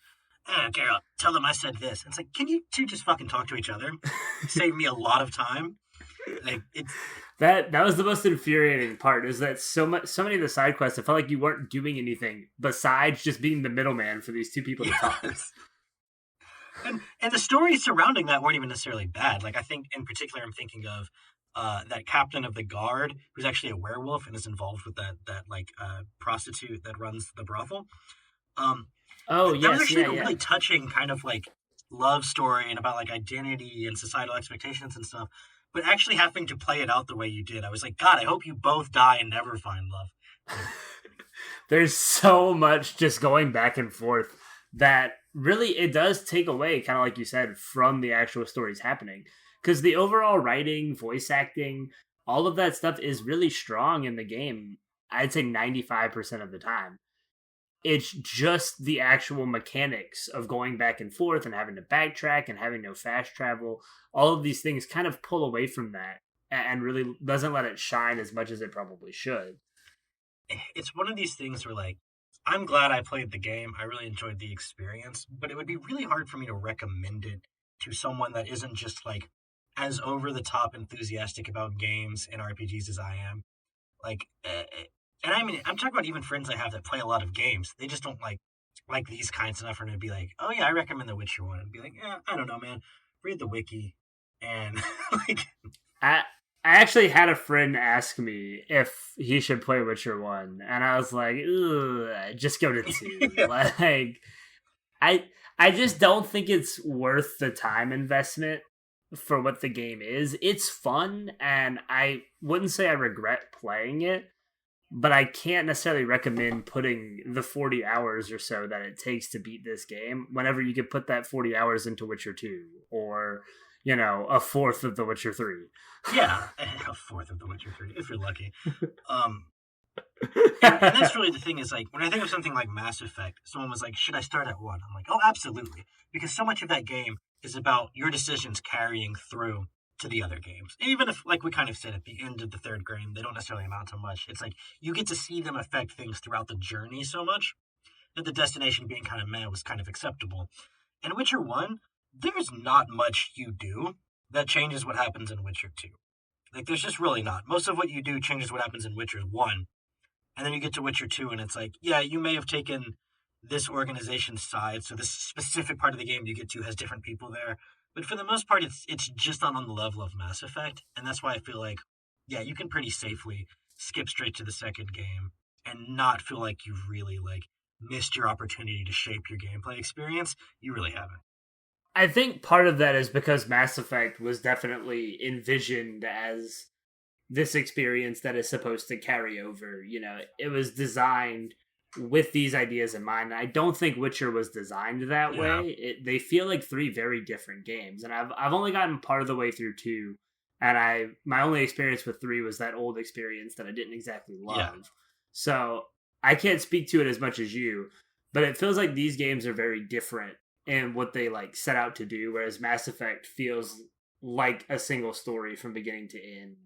Carol, tell them I said this. And it's like, can you two just fucking talk to each other? Save me a lot of time. Like, it's that was the most infuriating part, is that so many of the side quests, I felt like you weren't doing anything besides just being the middleman for these two people to talk. And the stories surrounding that weren't even necessarily bad. Like, I think in particular I'm thinking of that captain of the guard who's actually a werewolf and is involved with that prostitute that runs the brothel. Oh, that was yes, actually yeah, a yeah. really touching kind of like love story and about like identity and societal expectations and stuff. But actually having to play it out the way you did, I was like, God, I hope you both die and never find love. There's so much just going back and forth that really it does take away, kind of like you said, from the actual stories happening. Because the overall writing, voice acting, all of that stuff is really strong in the game. I'd say 95% of the time. It's just the actual mechanics of going back and forth and having to backtrack and having no fast travel. All of these things kind of pull away from that and really doesn't let it shine as much as it probably should. It's one of these things where, like, I'm glad I played the game. I really enjoyed the experience, but it would be really hard for me to recommend it to someone that isn't just like as over the top enthusiastic about games and RPGs as I am. Like, and I mean, I'm talking about even friends I have that play a lot of games. They just don't like these kinds enough for me to be like, oh yeah, I recommend The Witcher one, and be like, I don't know, man. Read the wiki, and like, I I actually had a friend ask me if he should play Witcher 1, and I was like, ugh, just go to 2. yeah. Like, I just don't think it's worth the time investment for what the game is. It's fun, and I wouldn't say I regret playing it, but I can't necessarily recommend putting the 40 hours or so that it takes to beat this game whenever you could put that 40 hours into Witcher 2 or, you know, a fourth of The Witcher 3. Yeah, a fourth of The Witcher 3, if you're lucky. And that's really the thing is, like, when I think of something like Mass Effect, someone was like, should I start at 1? I'm like, oh, absolutely. Because so much of that game is about your decisions carrying through to the other games. Even if, like we kind of said, at the end of the third game, they don't necessarily amount to much. It's like, you get to see them affect things throughout the journey so much that the destination being kind of meh was kind of acceptable. In Witcher 1, there's not much you do that changes what happens in Witcher 2. Like, there's just really not. Most of what you do changes what happens in Witcher 1. And then you get to Witcher 2, and it's like, yeah, you may have taken this organization's side, so this specific part of the game you get to has different people there. But for the most part, it's just not on the level of Mass Effect. And that's why I feel like, yeah, you can pretty safely skip straight to the second game and not feel like you've really, like, missed your opportunity to shape your gameplay experience. You really haven't. I think part of that is because Mass Effect was definitely envisioned as this experience that is supposed to carry over. You know, it was designed with these ideas in mind. I don't think Witcher was designed that way. They feel like three very different games, and I've only gotten part of the way through 2, and my only experience with 3 was that old experience that I didn't exactly love. Yeah. So I can't speak to it as much as you, but it feels like these games are very different in what they like set out to do, whereas Mass Effect feels like a single story from beginning to end.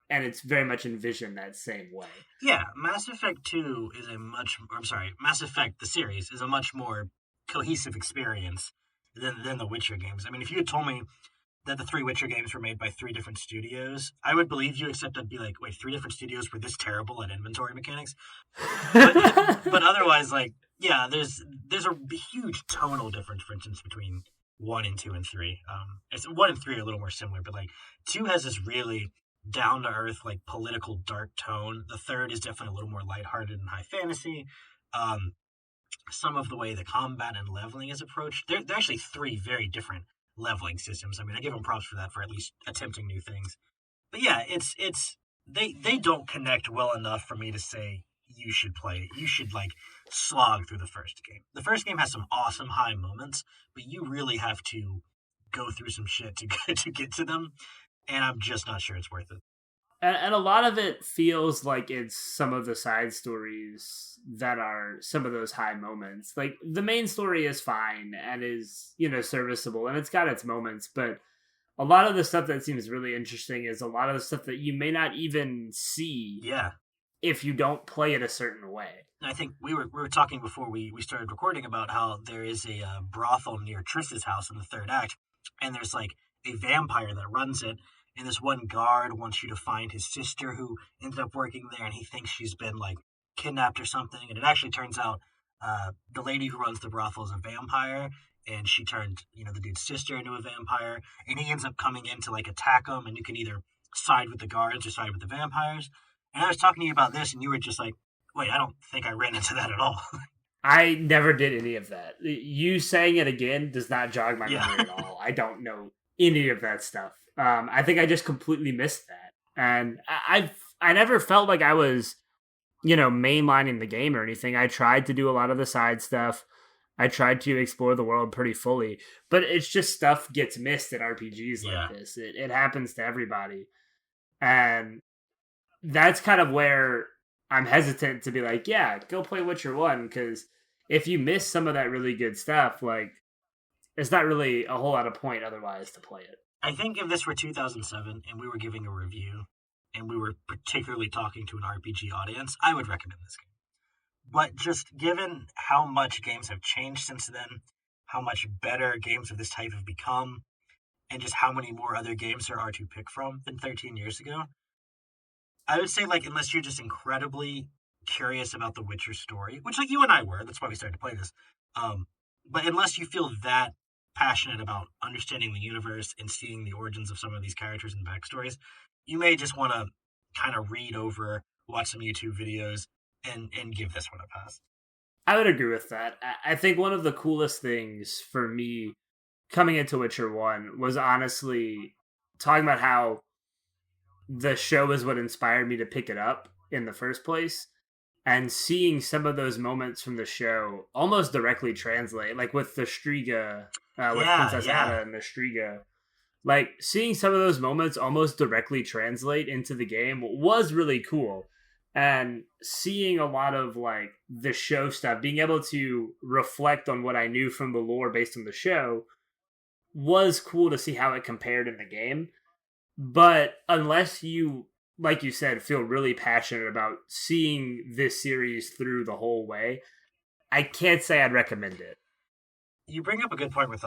And it's very much envisioned that same way. Yeah, Mass Effect 2 is Mass Effect, the series, is a much more cohesive experience than the Witcher games. I mean, if you had told me that the 3 Witcher games were made by 3 different studios, I would believe you, except I'd be like, wait, 3 different studios were this terrible at inventory mechanics? But otherwise, like, yeah, there's a huge tonal difference, for instance, between 1 and 2 and 3. 1 and 3 are a little more similar, but, like, 2 has this really down to earth, like, political dark tone. The third is definitely a little more lighthearted and high fantasy. Some of the way the combat and leveling is approached, they're actually 3 very different leveling systems. I mean, I give them props for that, for at least attempting new things. But yeah, they don't connect well enough for me to say you should play it. You should, like, slog through the first game. The first game has some awesome high moments, but you really have to go through some shit to get to them. And I'm just not sure it's worth it. And a lot of it feels like it's some of the side stories that are some of those high moments. Like, the main story is fine and is, you know, serviceable, and it's got its moments, but a lot of the stuff that seems really interesting is a lot of the stuff that you may not even see Yeah. if you don't play it a certain way. I think we were talking before we started recording about how there is a brothel near Triss's house in the third act, and there's like a vampire that runs it, and this one guard wants you to find his sister who ended up working there, and he thinks she's been like kidnapped or something, and it actually turns out the lady who runs the brothel is a vampire, and she turned the dude's sister into a vampire, and he ends up coming in to like attack him, and you can either side with the guards or side with the vampires. And I was talking to you about this, and you were just like, wait, I don't think I ran into that at all. I never did any of that. You saying it again does not jog my memory at all. I don't know any of that stuff. I think I just completely missed that. And I never felt like I was, mainlining the game or anything. I tried to do a lot of the side stuff. I tried to explore the world pretty fully. But it's just stuff gets missed in RPGs like this. It happens to everybody. And that's kind of where I'm hesitant to be like, yeah, go play Witcher 1, because if you miss some of that really good stuff, like, it's not really a whole lot of point otherwise to play it. I think if this were 2007 and we were giving a review and we were particularly talking to an RPG audience, I would recommend this game. But just given how much games have changed since then, how much better games of this type have become, and just how many more other games there are to pick from than 13 years ago, I would say, like, unless you're just incredibly curious about the Witcher story, which, like, you and I were, that's why we started to play this, but unless you feel that passionate about understanding the universe and seeing the origins of some of these characters and backstories, you may just want to kind of read over, watch some YouTube videos, and give this one a pass. I would agree with that. I think one of the coolest things for me coming into Witcher 1 was honestly talking about how the show is what inspired me to pick it up in the first place, and seeing some of those moments from the show almost directly translate, like with the Striga, with Princess Ada and the Striga. Like, seeing some of those moments almost directly translate into the game was really cool. And seeing a lot of, like, the show stuff, being able to reflect on what I knew from the lore based on the show, was cool to see how it compared in the game. But unless you, like you said, feel really passionate about seeing this series through the whole way, I can't say I'd recommend it. You bring up a good point with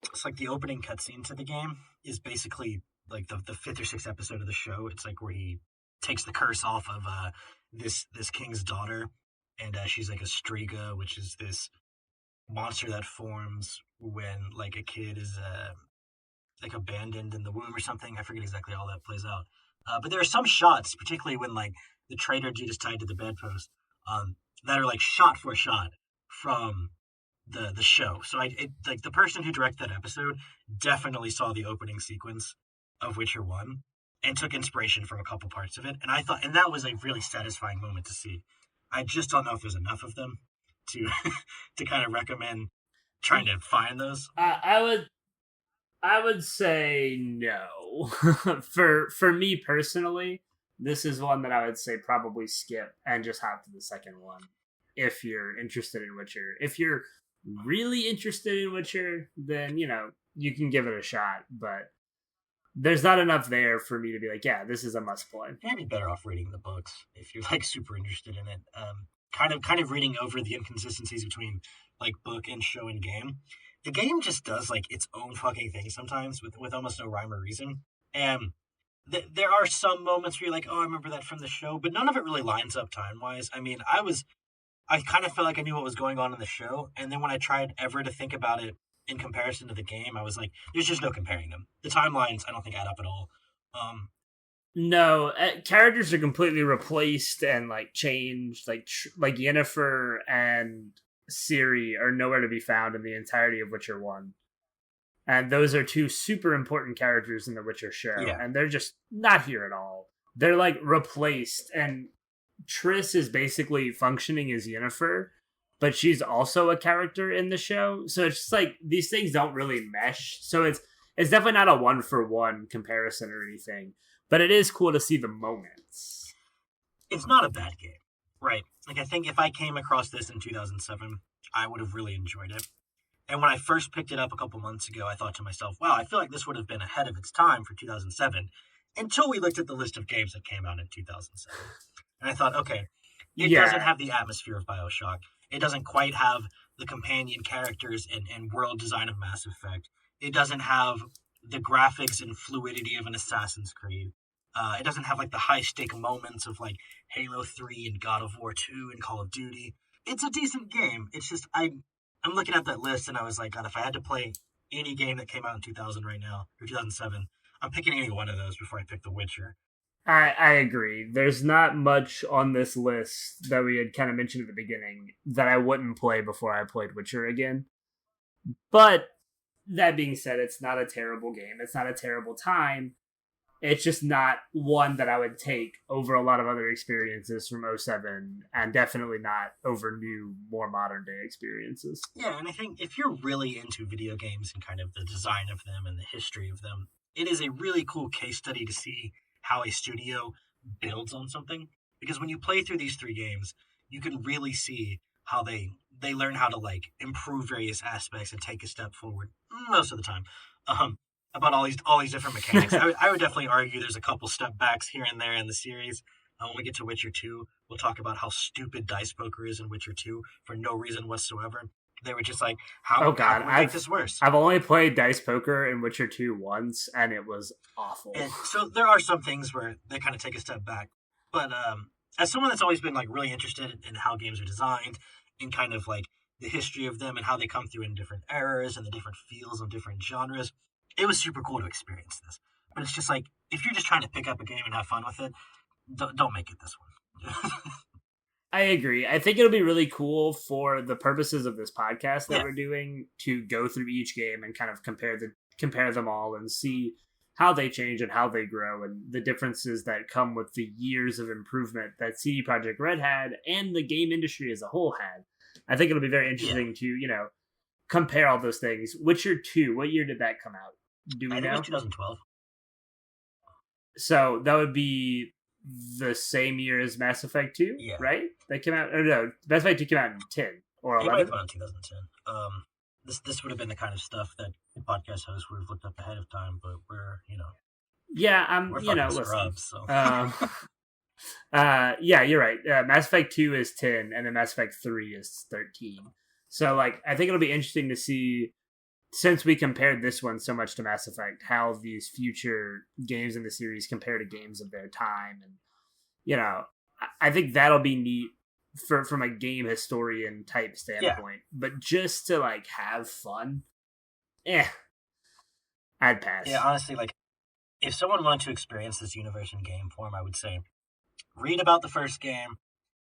it's like the opening cutscene to the game is basically like the fifth or sixth episode of the show. It's like where he takes the curse off of this king's daughter, and she's like a Striga, which is this monster that forms when like a kid is like abandoned in the womb or something. I forget exactly how that plays out. But there are some shots, particularly when like the traitor dude is tied to the bedpost, that are like shot for shot from the show. So like the person who directed that episode definitely saw the opening sequence of Witcher 1 and took inspiration from a couple parts of it. And I thought, and that was a really satisfying moment to see. I just don't know if there's enough of them to to kind of recommend trying to find those. I would say no. For me personally, this is one that I would say probably skip and just hop to the second one if you're interested in Witcher. If you're really interested in Witcher, then, you can give it a shot, but there's not enough there for me to be like, yeah, this is a must play. You'd be better off reading the books if you're like super interested in it. Kind of reading over the inconsistencies between like book and show and game. The game just does like its own fucking thing sometimes with almost no rhyme or reason. And there are some moments where you're like, oh, I remember that from the show, but none of it really lines up time wise. I mean, I kind of felt like I knew what was going on in the show, and then when I tried ever to think about it in comparison to the game, I was like, there's just no comparing them. The timelines, I don't think add up at all. No, characters are completely replaced and like changed. Like Yennefer and Ciri are nowhere to be found in the entirety of Witcher 1. And those are two super important characters in the Witcher show, and they're just not here at all. They're like replaced, and Triss is basically functioning as Yennefer, but she's also a character in the show. So it's just like these things don't really mesh. So it's definitely not a 1-for-1 comparison or anything, but it is cool to see the moments. It's not a bad game, right? Like, I think if I came across this in 2007, I would have really enjoyed it. And when I first picked it up a couple months ago, I thought to myself, wow, I feel like this would have been ahead of its time for 2007, until we looked at the list of games that came out in 2007. And I thought, okay, it doesn't Yeah, have the atmosphere of BioShock. It doesn't quite have the companion characters and world design of Mass Effect. It doesn't have the graphics and fluidity of an Assassin's Creed. It doesn't have like the high stake moments of like Halo 3 and God of War 2 and Call of Duty. It's a decent game. It's just I'm looking at that list and I was like, God, if I had to play any game that came out in 2000 right now or 2007, I'm picking any one of those before I pick The Witcher. I agree. There's not much on this list that we had kind of mentioned at the beginning that I wouldn't play before I played Witcher again. But that being said, it's not a terrible game. It's not a terrible time. It's just not one that I would take over a lot of other experiences from '07, and definitely not over new, more modern day experiences. Yeah, and I think if you're really into video games and kind of the design of them and the history of them, it is a really cool case study to see how a studio builds on something. Because when you play through these three games, you can really see how they learn how to like improve various aspects and take a step forward most of the time. Um, about all these different mechanics. I would definitely argue there's a couple step backs here and there in the series. When we get to Witcher 2, we'll talk about how stupid Dice Poker is in Witcher 2 for no reason whatsoever. They were just like, Oh how god, can we make this worse? I've only played Dice Poker in Witcher 2 once, and it was awful. And so there are some things where they kind of take a step back. But as someone that's always been like really interested in how games are designed and kind of like the history of them and how they come through in different eras and the different feels of different genres, it was super cool to experience this. But it's just like, if you're just trying to pick up a game and have fun with it, don't make it this one. I agree. I think it'll be really cool for the purposes of this podcast that Yeah. we're doing to go through each game and kind of compare them all and see how they change and how they grow and the differences that come with the years of improvement that CD Projekt Red had and the game industry as a whole had. I think it'll be very interesting to, compare all those things. Witcher 2, what year did that come out? Do we I think it know? was 2012. So that would be the same year as Mass Effect 2, Yeah. right? That came out, or no, Mass Effect 2 came out in 10 or It might have 11. come out in 2010. This would have been the kind of stuff that the podcast host would have looked up ahead of time, but we're Yeah, we're you know, fucking listen. scrubs. So Yeah, you're right. Mass Effect 2 is 10, and then Mass Effect 3 is 13. So, like, I think it'll be interesting to see, since we compared this one so much to Mass Effect, how these future games in the series compare to games of their time. And, I think that'll be neat from a game historian type standpoint. But just to, like, have fun, I'd pass. yeah, honestly, like if someone wanted to experience this universe in game form, I would say read about the first game,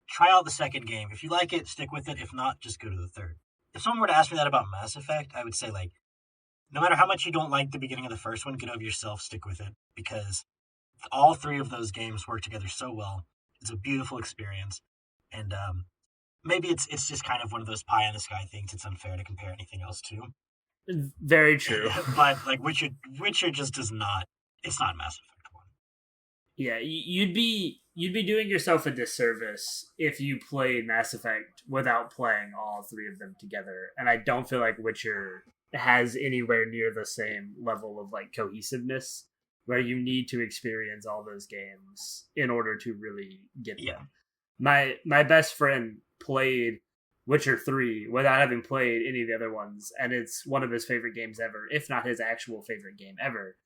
try out the second game. If you like it, stick with it. If not, just go to the third. If someone were to ask me that about Mass Effect, I would say like no matter how much you don't like the beginning of the first one, get over yourself, stick with it because all three of those games work together so well. It's a beautiful experience, and maybe it's just kind of one of those pie in the sky things. It's unfair to compare anything else to, Very true. but like Witcher just does not. It's not Mass Effect 1. Yeah, you'd be doing yourself a disservice if you played Mass Effect without playing all three of them together. And I don't feel like Witcher has anywhere near the same level of like cohesiveness where you need to experience all those games in order to really get them. Yeah. My best friend played Witcher 3 without having played any of the other ones, and it's one of his favorite games ever, if not his actual favorite game ever.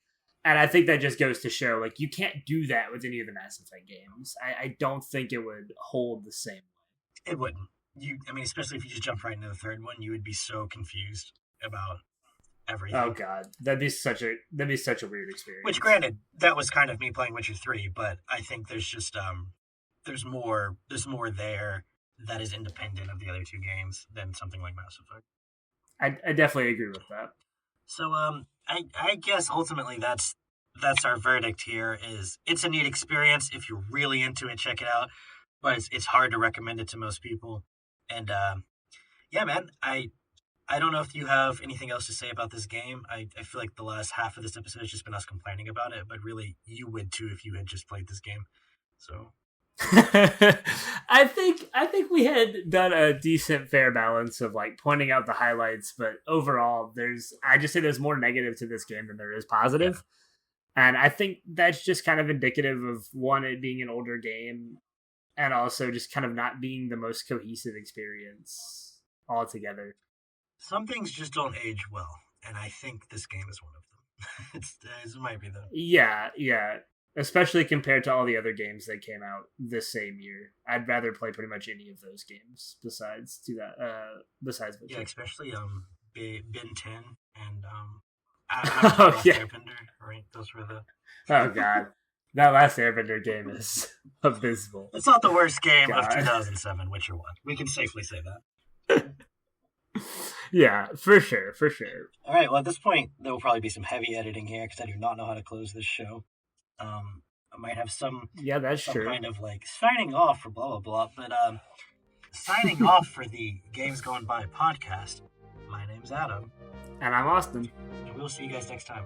And I think that just goes to show, like, you can't do that with any of the Mass Effect games. I don't think it would hold the same way. It wouldn't. I mean, especially if you just jump right into the third one, you would be so confused about everything. Oh god, that'd be such a weird experience. Which, granted, that was kind of me playing Witcher 3, but I think there's just there's more there that is independent of the other two games than something like Mass Effect. I definitely agree with that. So I guess ultimately that's our verdict here. Is it's a neat experience if you're really into it, check it out. But it's hard to recommend it to most people. And yeah, man, I don't know if you have anything else to say about this game. I feel like the last half of this episode has just been us complaining about it, but really you would too if you had just played this game. So I think we had done a decent fair balance of like pointing out the highlights, but overall I just say there's more negative to this game than there is positive. And I think that's just kind of indicative of one, it being an older game, and also just kind of not being the most cohesive experience altogether. Some things just don't age well, and I think this game is one of them. It might be though. Yeah. Especially compared to all the other games that came out this same year. I'd rather play pretty much any of those games besides Witcher. Yeah, especially Ben 10 and Avatar Last Airbender, right? Those were the... Oh god. That Last Airbender game is abysmal. It's not the worst game of 2007, Witcher 1. We can safely say that. Yeah, for sure. All right, well, at this point, there will probably be some heavy editing here because I do not know how to close this show. I might have some kind of like signing off for blah, blah, blah. But signing off for the Games Gone By podcast, my name's Adam. And I'm Austin. And we'll see you guys next time.